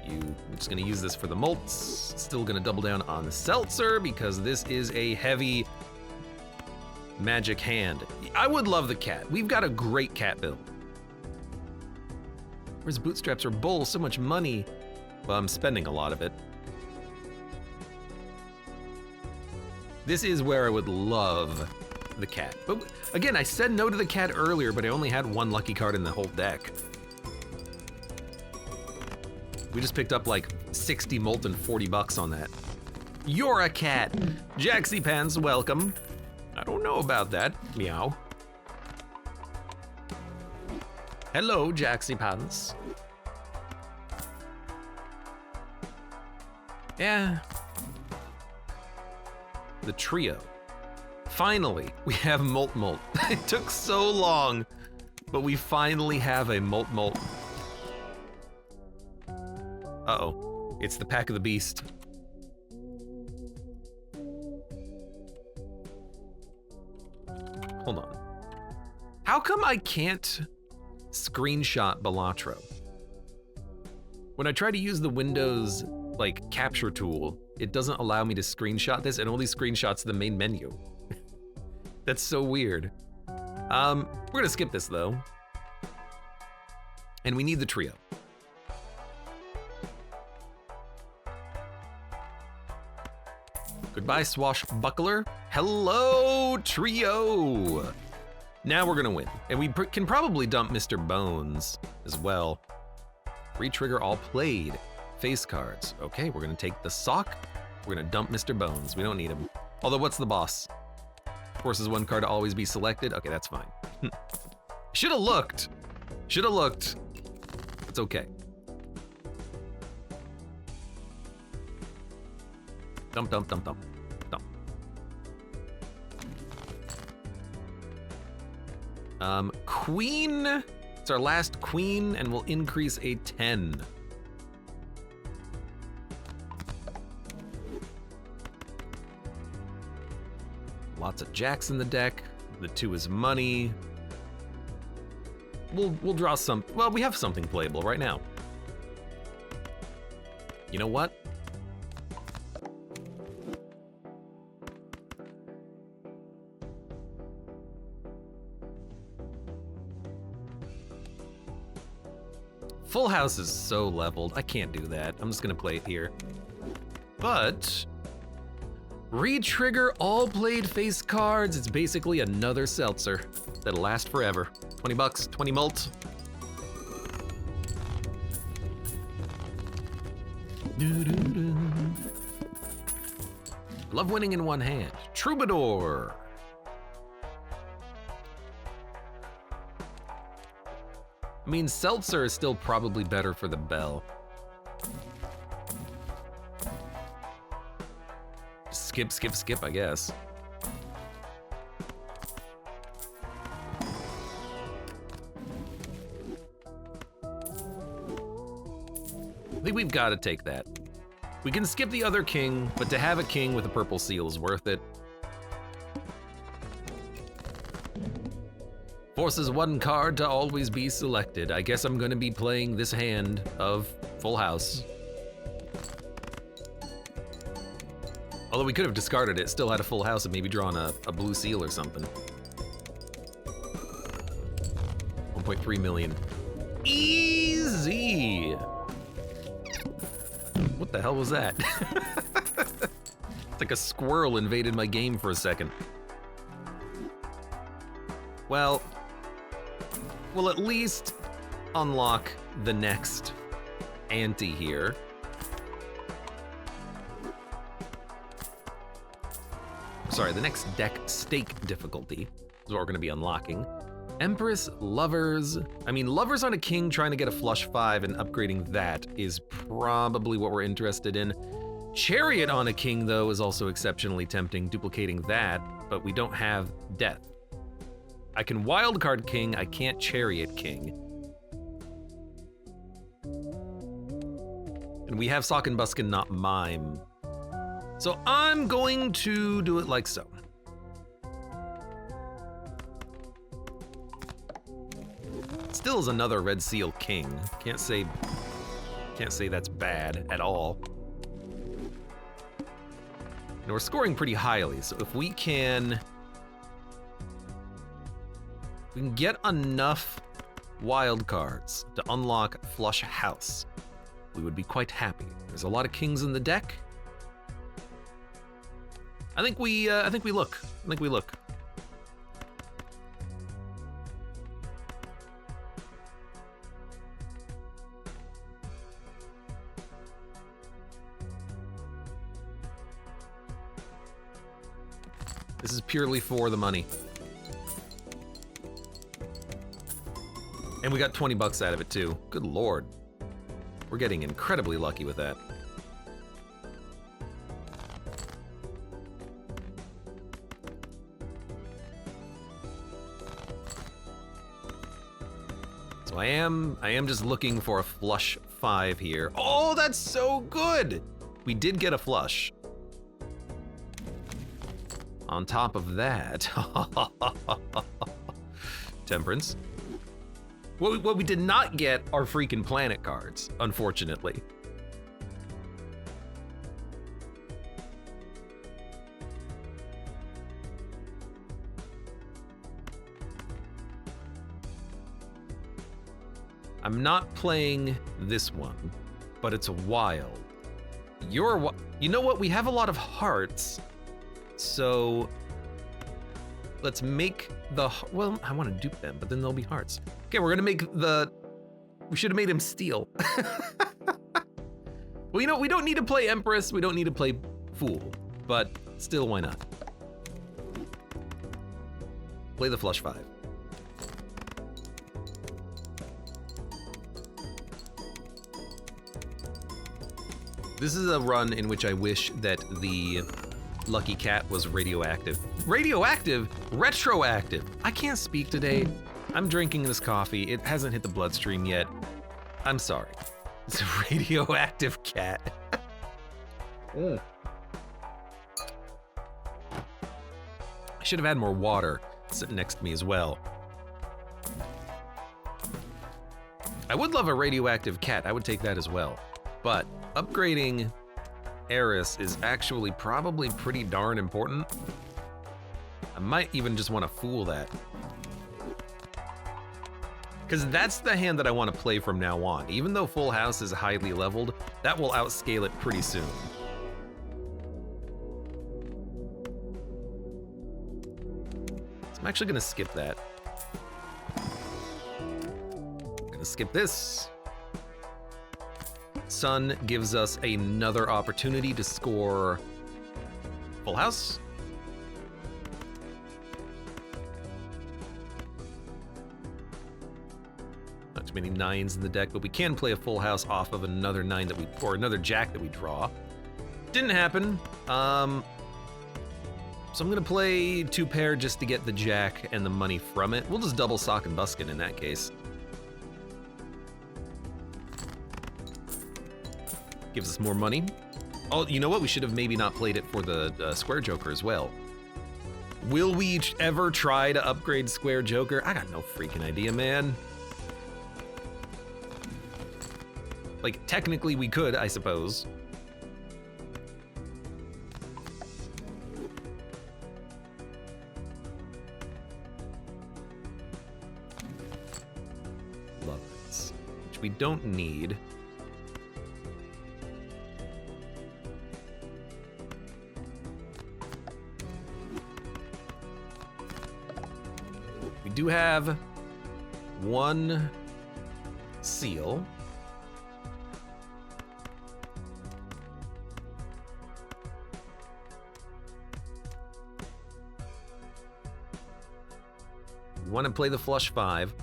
I'm just gonna use this for the mults. Still gonna double down on the Seltzer because this is a heavy magic hand. I would love the cat. We've got a great cat build. Where's Bootstraps or Bull? So much money. Well, I'm spending a lot of it. This is where I would love the cat. But again, I said no to the cat earlier, but I only had 1 lucky card in the whole deck. We just picked up like 60 molten 40 bucks on that. You're a cat. Jaxie Pants, welcome. I don't know about that. Meow. Hello, Jaxie Pants. Yeah. The trio. Finally, we have Molt Molt. It took so long, but we finally have a Molt Molt. Uh-oh, it's the Pack of the Beast. Hold on. How come I can't screenshot Balatro? When I try to use the Windows capture tool, it doesn't allow me to screenshot this. It only screenshots the main menu. That's so weird. We're gonna skip this though. And we need the trio. Goodbye, Swashbuckler. Hello, trio. Now we're gonna win. And we can probably dump Mr. Bones as well. Retrigger all played. Face cards. Okay, we're gonna take the sock. We're gonna dump Mr. Bones. We don't need him. Although, what's the boss? Forces 1 card to always be selected. Okay, that's fine. Should have looked. Should have looked. It's okay. Dump, dump, dump, dump, dump. Queen. It's our last queen, and we'll increase a 10. Lots of jacks in the deck. The 2 is money. We'll draw some. Well, we have something playable right now. You know what? Full house is so leveled. I can't do that. I'm just gonna play it here. But re-trigger all played face cards. It's basically another seltzer that'll last forever. 20 bucks, 20 mult. Love winning in one hand. Troubadour. I mean, seltzer is still probably better for the bell. Skip, skip, skip, I guess. I think we've got to take that. We can skip the other king, but to have a king with a purple seal is worth it. Forces one card to always be selected. I guess I'm gonna be playing this hand of Full House. Although we could have discarded it, still had a full house and maybe drawn a blue seal or something. 1.3 million. Easy! What the hell was that? It's like a squirrel invaded my game for a second. Well, we'll at least unlock the next ante here. Sorry, the next deck stake difficulty is what we're gonna be unlocking. Empress, Lovers. I mean, Lovers on a king trying to get a flush 5 and upgrading that is probably what we're interested in. Chariot on a king, though, is also exceptionally tempting, duplicating that, but we don't have death. I can wildcard king, I can't chariot king. And we have Sock and Buskin, not Mime. So I'm going to do it like so. Still is another red seal king. Can't say that's bad at all. And we're scoring pretty highly, so if we can get enough wild cards to unlock Flush House, we would be quite happy. There's a lot of kings in the deck. I think we look. This is purely for the money. And we got 20 bucks out of it too. Good lord. We're getting incredibly lucky with that. So I am just looking for a flush 5 here. Oh, that's so good! We did get a flush. On top of that, Temperance. What we did not get are freaking planet cards, unfortunately. I'm not playing this one, but it's wild. You know what? We have a lot of hearts. So let's make well, I want to dupe them, but then they'll be hearts. Okay, we're gonna make we should have made him steel. Well, you know, we don't need to play Empress, we don't need to play Fool, but still, why not? Play the flush 5. This is a run in which I wish that the Lucky Cat was radioactive. Radioactive? Retroactive. I can't speak today. I'm drinking this coffee. It hasn't hit the bloodstream yet. I'm sorry. It's a radioactive cat. I should have had more water sitting next to me as well. I would love a radioactive cat. I would take that as well. But upgrading Eris is actually probably pretty darn important. I might even just want to fool that. Because that's the hand that I want to play from now on. Even though Full House is highly leveled, that will outscale it pretty soon. I'm actually gonna skip that. Gonna skip this. Sun gives us another opportunity to score full house. Not too many nines in the deck, but we can play a full house off of another nine that we, or another jack that we draw. Didn't happen. So I'm gonna play 2 pair just to get the jack and the money from it. We'll just double sock and buskin in that case. Gives us more money. Oh, you know what? We should have maybe not played it for the square joker as well. Will we ever try to upgrade square joker? I got no freaking idea, man. Like, technically we could, I suppose. Lovers, which we don't need. We do have 1 seal. Want to play the flush 5.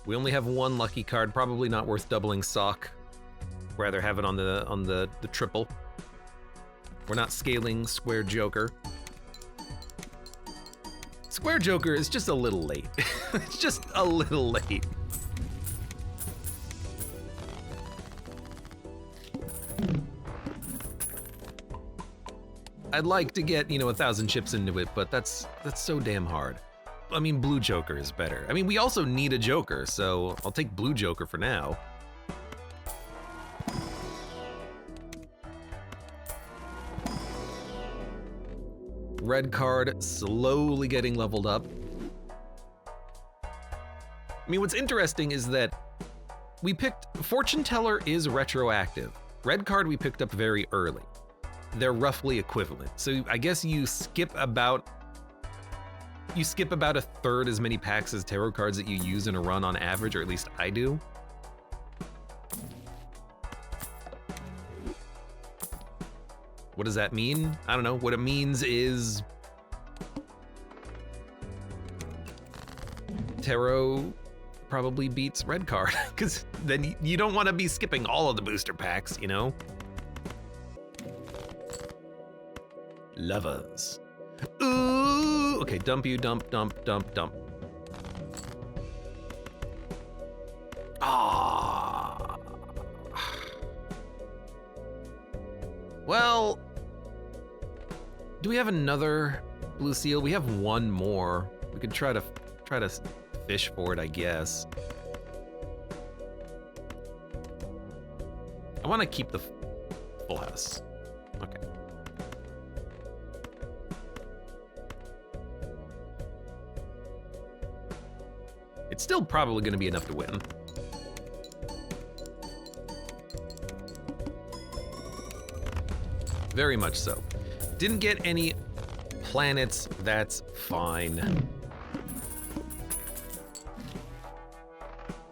We only have 1 lucky card, probably not worth doubling sock. Rather have it on the triple. We're not scaling square joker. Square joker is just a little late. It's just a little late. I'd like to get, 1,000 chips into it, but that's so damn hard. I mean, blue joker is better. I mean, we also need a joker, so I'll take blue joker for now. Red card slowly getting leveled up. I mean, what's interesting is that we picked, Fortune Teller is retroactive. Red card we picked up very early. They're roughly equivalent. So I guess you skip about a third as many packs as tarot cards that you use in a run on average, or at least I do. What does that mean? I don't know. What it means is tarot probably beats red card, because then you don't want to be skipping all of the booster packs, Lovers. Ooh! Okay, dump you, dump, dump, dump, dump. Ah. Well, do we have another blue seal? We have 1 more. We could try to fish for it, I guess. I want to keep the full house. Okay. It's still probably going to be enough to win. Very much so. Didn't get any planets, that's fine.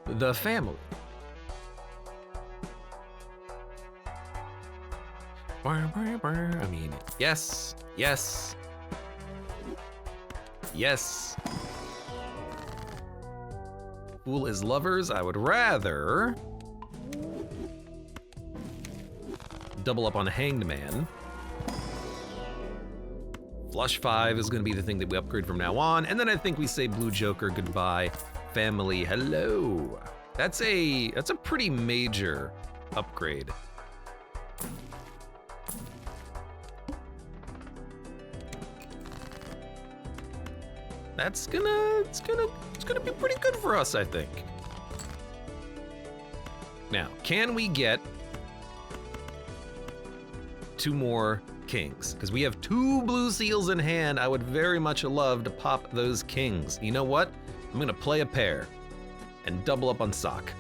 The family. I mean, yes, yes, yes. Fool is lovers. I would rather double up on Hanged Man. Flush 5 is going to be the thing that we upgrade from now on, and then I think we say blue joker goodbye. Family, hello. That's a pretty major upgrade. It's gonna be pretty good for us, I think. Now, can we get 2 more kings? Because we have 2 blue seals in hand. I would very much love to pop those kings. You know what? I'm gonna play a pair and double up on sock.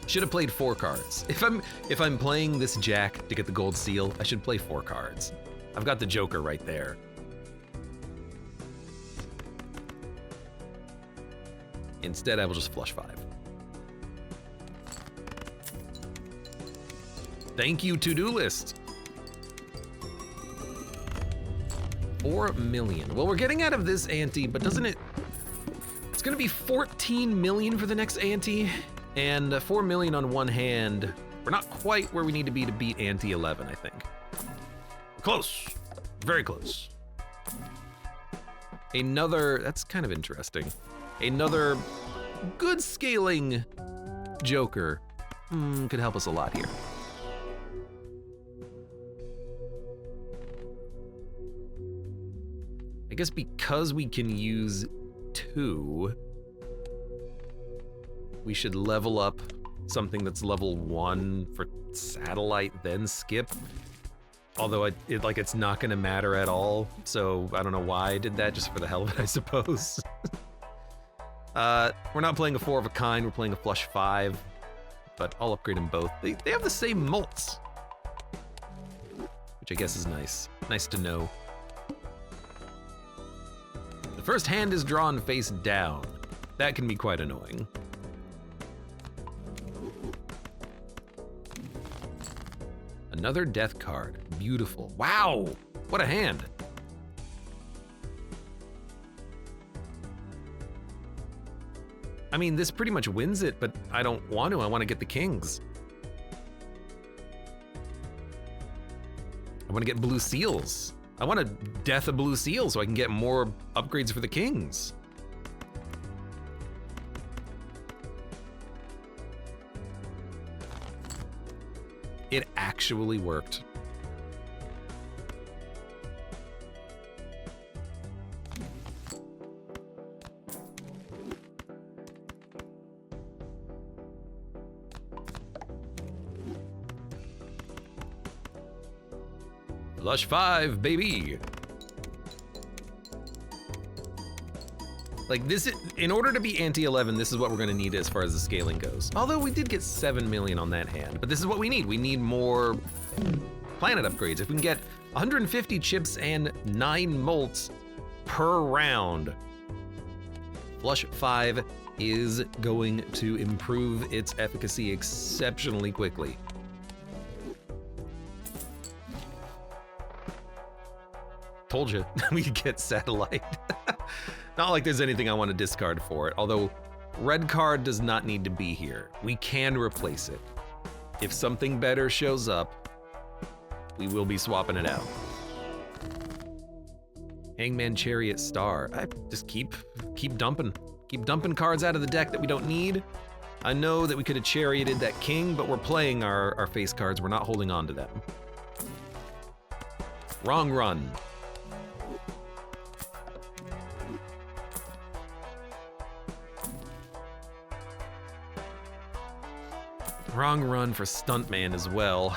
Should have played 4 cards. If I'm playing this jack to get the gold seal, I should play 4 cards. I've got the Joker right there. Instead, I will just flush 5. Thank you, to-do list. 4 million. Well, we're getting out of this ante, but doesn't it... It's gonna be 14 million for the next ante, and 4 million on one hand. We're not quite where we need to beat ante 11, I think. Close. Very close. Another... That's kind of interesting. Another good scaling Joker could help us a lot here. I guess because we can use 2, we should level up something that's level 1 for satellite, then skip. Although it's not gonna matter at all, so I don't know why I did that, just for the hell of it, I suppose. We're not playing a 4 of a kind, we're playing a flush 5, but I'll upgrade them both. They have the same mults, which I guess is nice. Nice to know. The first hand is drawn face down. That can be quite annoying. Another death card. Beautiful. Wow! What a hand. I mean, this pretty much wins it, but I don't want to. I want to get the kings. I want to get blue seals. I want to death a blue seal so I can get more upgrades for the kings. It actually worked. Flush 5, baby. Like this, in order to be ante 11, this is what we're gonna need as far as the scaling goes. Although we did get 7 million on that hand, but this is what we need. We need more planet upgrades. If we can get 150 chips and 9 molts per round, Flush 5 is going to improve its efficacy exceptionally quickly. Told you, we could get satellite. Not like there's anything I want to discard for it, although red card does not need to be here. We can replace it. If something better shows up, we will be swapping it out. Hangman Chariot Star. I just keep dumping. Keep dumping cards out of the deck that we don't need. I know that we could have charioted that king, but we're playing our face cards. We're not holding on to them. Wrong run. Wrong run for Stuntman as well.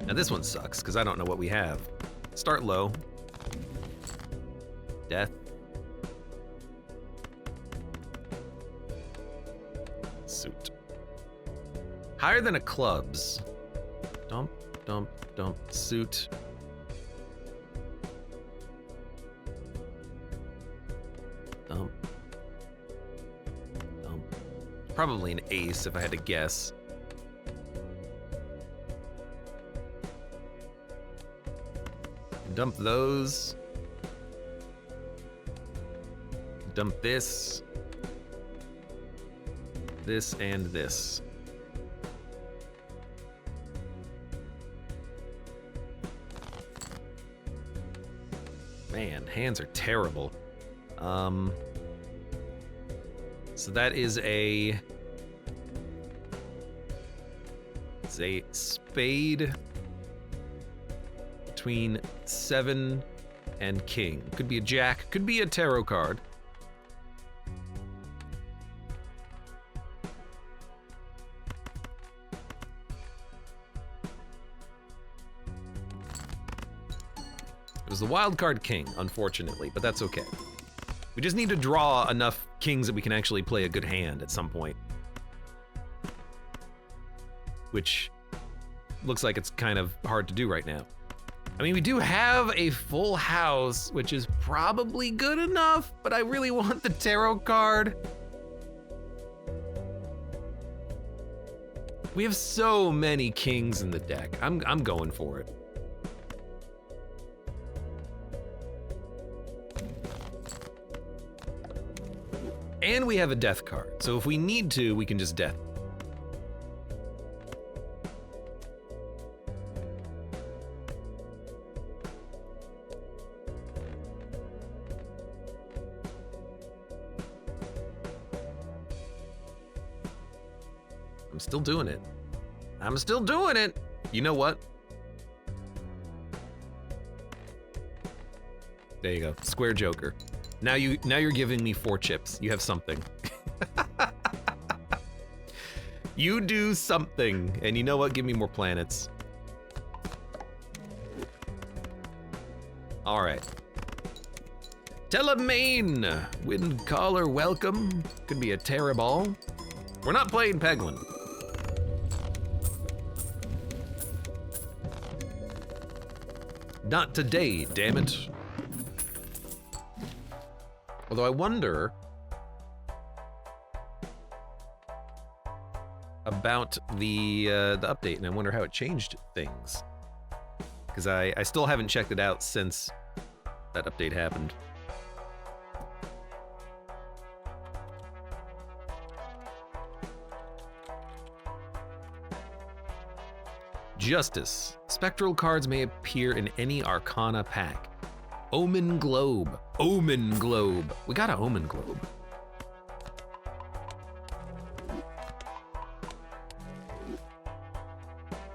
Now this one sucks, because I don't know what we have. Start low. Death. Suit. Higher than a clubs. Dump, dump, dump, suit. Dump. Probably an ace if I had to guess. Dump those. Dump this. This and this. Man, hands are terrible. So that is it's a spade between 7 and king. Could be a jack, could be a tarot card. It was the wild card king, unfortunately, but that's okay. We just need to draw enough kings that we can actually play a good hand at some point. which looks like it's kind of hard to do right now. I mean, we do have a full house, which is probably good enough, but I really want the tarot card. We have so many kings in the deck. I'm going for it. And we have a death card, so if we need to, we can just death. I'm still doing it. I'm still doing it. You know what? There you go, square joker. Now you're giving me 4 chips. You have something. You do something, and you know what? Give me more planets. All right. Telemaine, wind caller, welcome. Could be a terraball. We're not playing Peglin. Not today, damn it. Although I wonder about the update, and I wonder how it changed things. Because I still haven't checked it out since that update happened. Justice. Spectral cards may appear in any Arcana pack. Omen Globe. Omen Globe. We got an Omen Globe.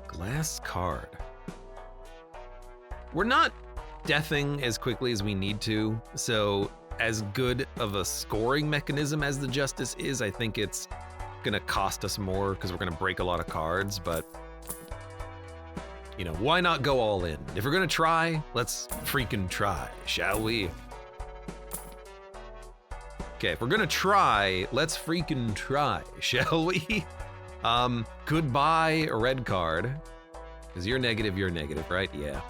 Glass card. We're not deathing as quickly as we need to, so as good of a scoring mechanism as the Justice is, I think it's gonna cost us more because we're gonna break a lot of cards, but you know, why not go all in? If we're gonna try, let's freaking try, shall we? Okay, if we're gonna try, let's freaking try, shall we? Goodbye, red card. Because you're negative, right? Yeah.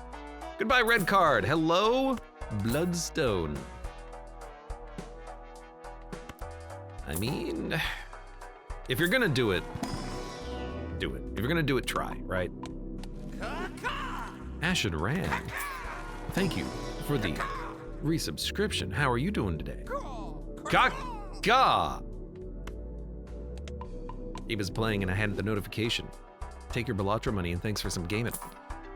Goodbye, red card. Hello, Bloodstone. I mean, if you're gonna do it, do it. If you're gonna do it, try, right? Ashen Rand, thank you for the resubscription. How are you doing today? Kaka! Abe was playing and I had the notification. Take your Balatro money and thanks for some gaming.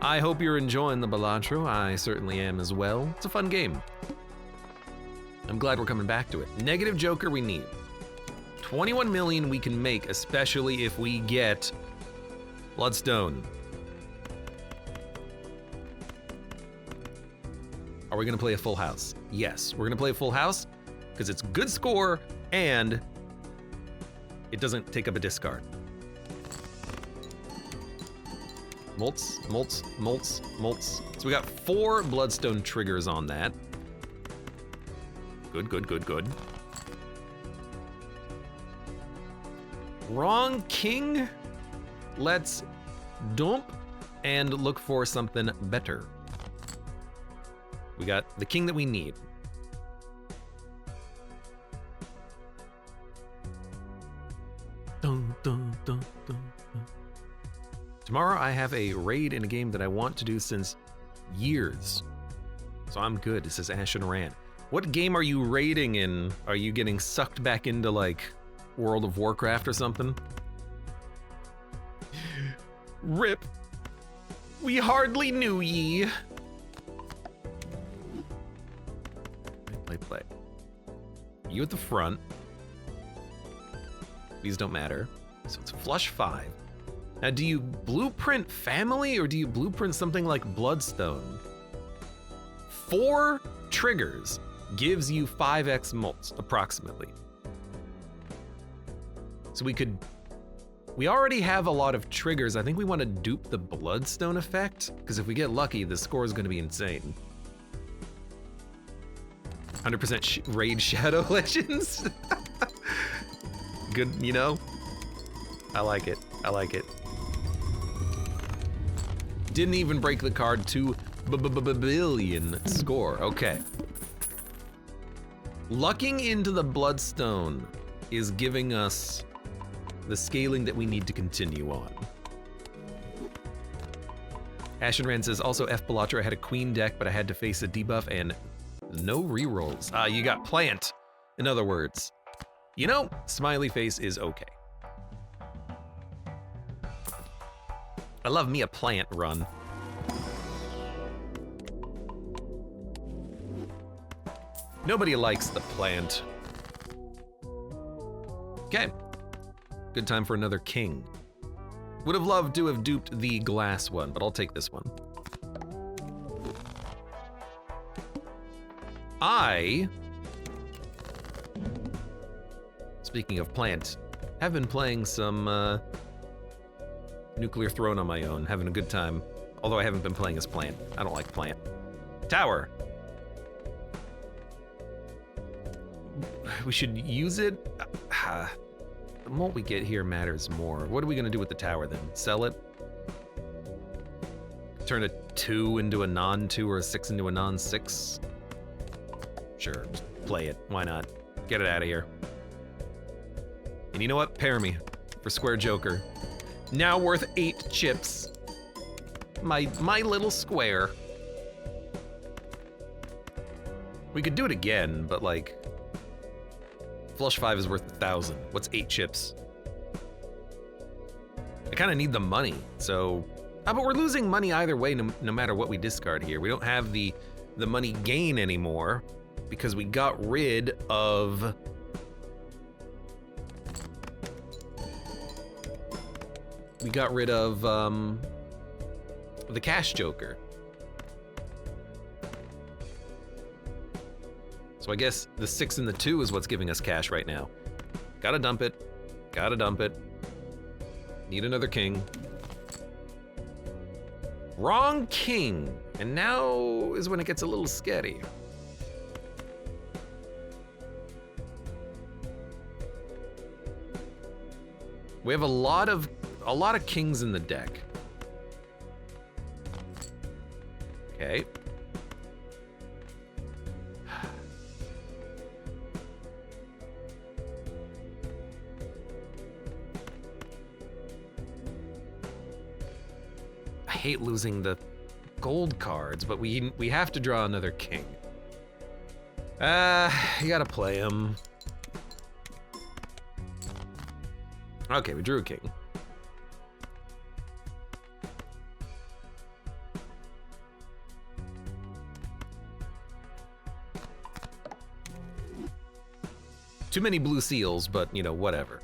I hope you're enjoying the Balatro. I certainly am as well. It's a fun game. I'm glad we're coming back to it. Negative Joker we need. 21 million we can make, especially if we get Bloodstone. Are we gonna play a full house? Yes, we're gonna play a full house because it's good score and it doesn't take up a discard. Molts, molts, molts, molts. So we got 4 Bloodstone triggers on that. Good, good, good, good. Wrong king. Let's dump and look for something better. We got the king that we need. Dun, dun, dun, dun, dun. Tomorrow I have a raid in a game that I want to do since years. So I'm good, it says Ashen Rand. What game are you raiding in? Are you getting sucked back into like World of Warcraft or something? Rip. We hardly knew ye. Play. You at the front. These don't matter. So it's flush 5. Now, do you blueprint family or do you blueprint something like Bloodstone? 4 triggers gives you 5x mults, approximately. So we already have a lot of triggers. I think we want to dupe the Bloodstone effect, because if we get lucky, the score is going to be insane. 100% raid Shadow Legends. Good, you know? I like it. I like it. Didn't even break the card to billion score. Okay. Lucking into the Bloodstone is giving us the scaling that we need to continue on. Ashenran says, also F Balatro, I had a queen deck, but I had to face a debuff and no rerolls. You got plant, in other words. You know, smiley face is okay. I love me a plant run. Nobody likes the plant. Okay. Good time for another king. Would have loved to have duped the glass one, but I'll take this one. Speaking of plant, have been playing some Nuclear Throne on my own, having a good time. Although I haven't been playing as plant. I don't like plant. Tower. We should use it. The mold we get here matters more. What are we gonna do with the tower then? Sell it? Turn a 2 into a non-2 or a 6 into a non-6? Sure, just play it. Why not? Get it out of here. And you know what? Pair me for Square Joker. Now worth 8 chips. My little square. We could do it again, but like, Flush 5 is worth 1,000. What's 8 chips? I kind of need the money, so... but we're losing money either way, no matter what we discard here. We don't have the money gain anymore because we got rid of... the Cash Joker. So I guess the 6 and the 2 is what's giving us cash right now. Gotta dump it. Gotta dump it. Need another king. Wrong king. And now is when it gets a little scary. We have a lot of kings in the deck. Okay. I hate losing the gold cards, but we have to draw another king. You gotta play him. Okay, we drew a king. Too many blue seals, but you know, whatever.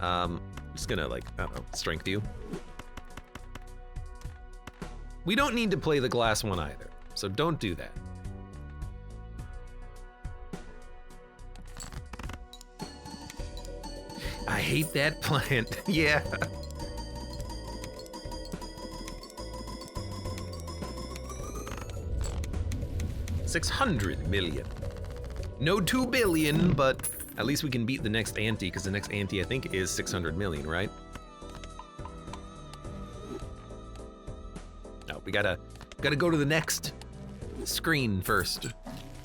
I'm just gonna like, I don't know, strength you. We don't need to play the glass one either, so don't do that. I hate that plant, yeah. $600 million. No 2 billion, but at least we can beat the next ante, because the next ante I think is 600 million, right? No, we gotta go to the next screen first.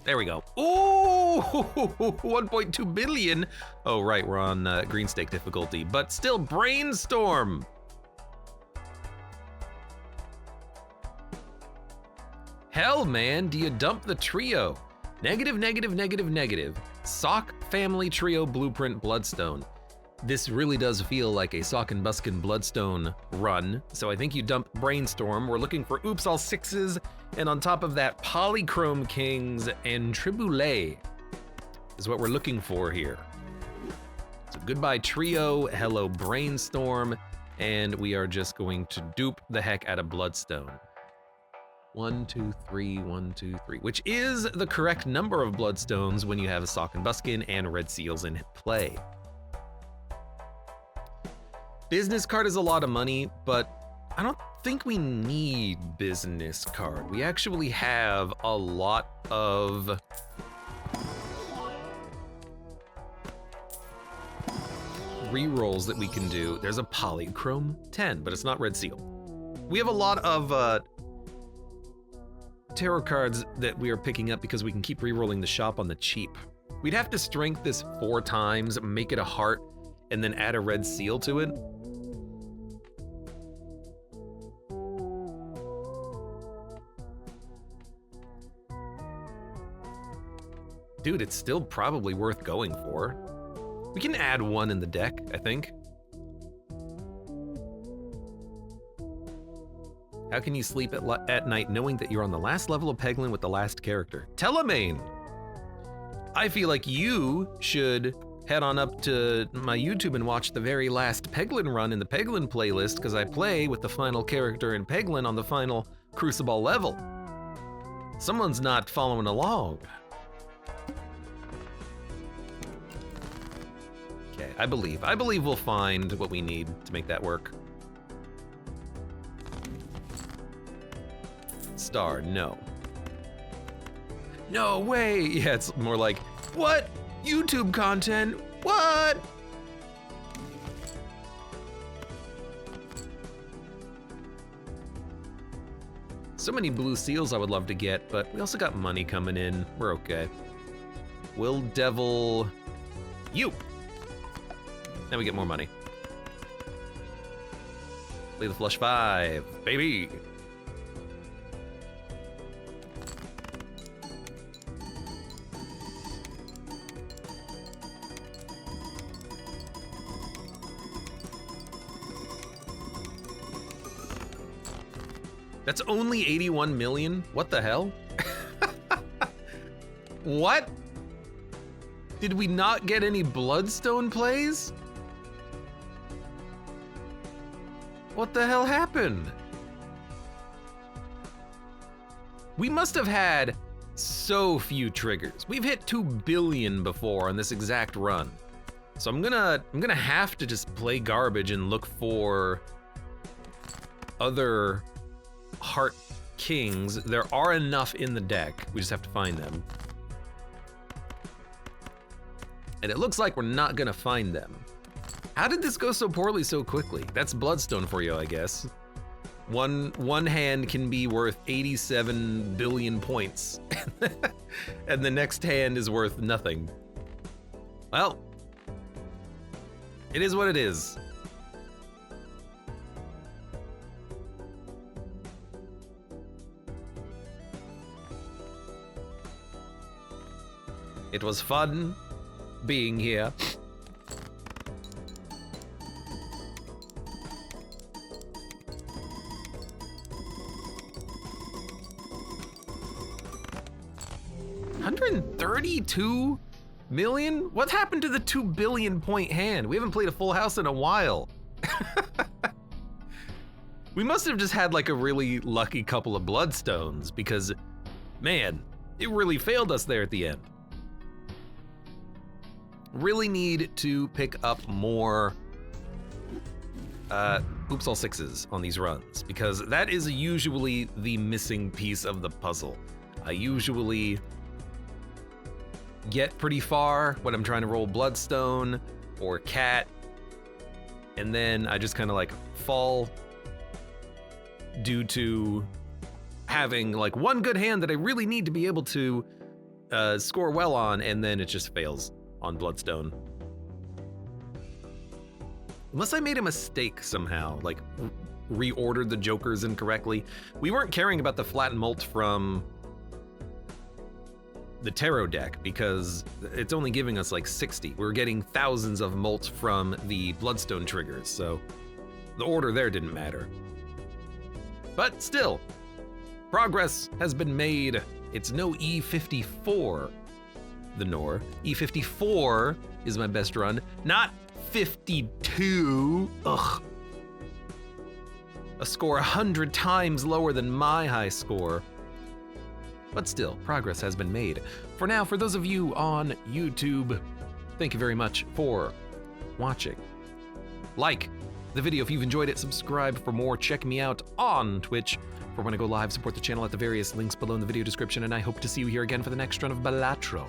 There we go. Ooh, 1.2 billion. Oh, right, we're on green stake difficulty, but still brainstorm. Hell, man, do you dump the trio? Negative, negative, negative, negative. Sock Family Trio Blueprint Bloodstone. This really does feel like a Sock and Buskin Bloodstone run, so I think you dump Brainstorm. We're looking for Oops All Sixes, and on top of that, Polychrome Kings and Triboulet is what we're looking for here. So goodbye Trio, hello Brainstorm, and we are just going to dupe the heck out of Bloodstone. 1, 2, 3, 1, 2, 3, which is the correct number of Bloodstones when you have a Sock and Buskin and Red Seals in play. Business card is a lot of money, but I don't think we need business card. We actually have a lot of rerolls that we can do. There's a Polychrome 10, but it's not Red Seal. We have a lot of tarot cards that we are picking up because we can keep re-rolling the shop on the cheap. We'd have to strength this 4 times, make it a heart, and then add a red seal to it. Dude, it's still probably worth going for. We can add 1 in the deck, I think. How can you sleep at night knowing that you're on the last level of Peglin with the last character? Telemane! I feel like you should head on up to my YouTube and watch the very last Peglin run in the Peglin playlist, because I play with the final character in Peglin on the final Crucible level. Someone's not following along. Okay, I believe we'll find what we need to make that work. Star, no. No way! Yeah, it's more like, what? YouTube content? What? So many blue seals I would love to get, but we also got money coming in. We're okay. Will Devil you. Now we get more money. Play the flush 5, baby. That's only 81 million? What the hell? What? Did we not get any Bloodstone plays? What the hell happened? We must have had so few triggers. We've hit 2 billion before on this exact run. So I'm gonna have to just play garbage and look for other Heart Kings. There are enough in the deck. We just have to find them. And it looks like we're not gonna find them. How did this go so poorly so quickly? That's Bloodstone for you, I guess. One hand can be worth 87 billion points. And the next hand is worth nothing. Well, it is what it is. It was fun being here. $132 million? What happened to the 2 billion point hand? We haven't played a full house in a while. We must have just had like a really lucky couple of Bloodstones because, man, it really failed us there at the end. Really need to pick up more oops all 6s on these runs, because that is usually the missing piece of the puzzle. I usually get pretty far when I'm trying to roll Bloodstone or Cat, and then I just kind of like fall due to having like one good hand that I really need to be able to score well on, and then it just fails on Bloodstone. Unless I made a mistake somehow, like reordered the jokers incorrectly. We weren't caring about the flat molt from the tarot deck because it's only giving us like 60. We're getting thousands of molt from the Bloodstone triggers, so the order there didn't matter. But still, progress has been made. It's no E54. The Nor. E54 is my best run, not 52. Ugh. A score 100 times lower than my high score. But still, progress has been made. For now, for those of you on YouTube, thank you very much for watching. Like the video if you've enjoyed it, subscribe for more, check me out on Twitch for when I go live, support the channel at the various links below in the video description, and I hope to see you here again for the next run of Balatro.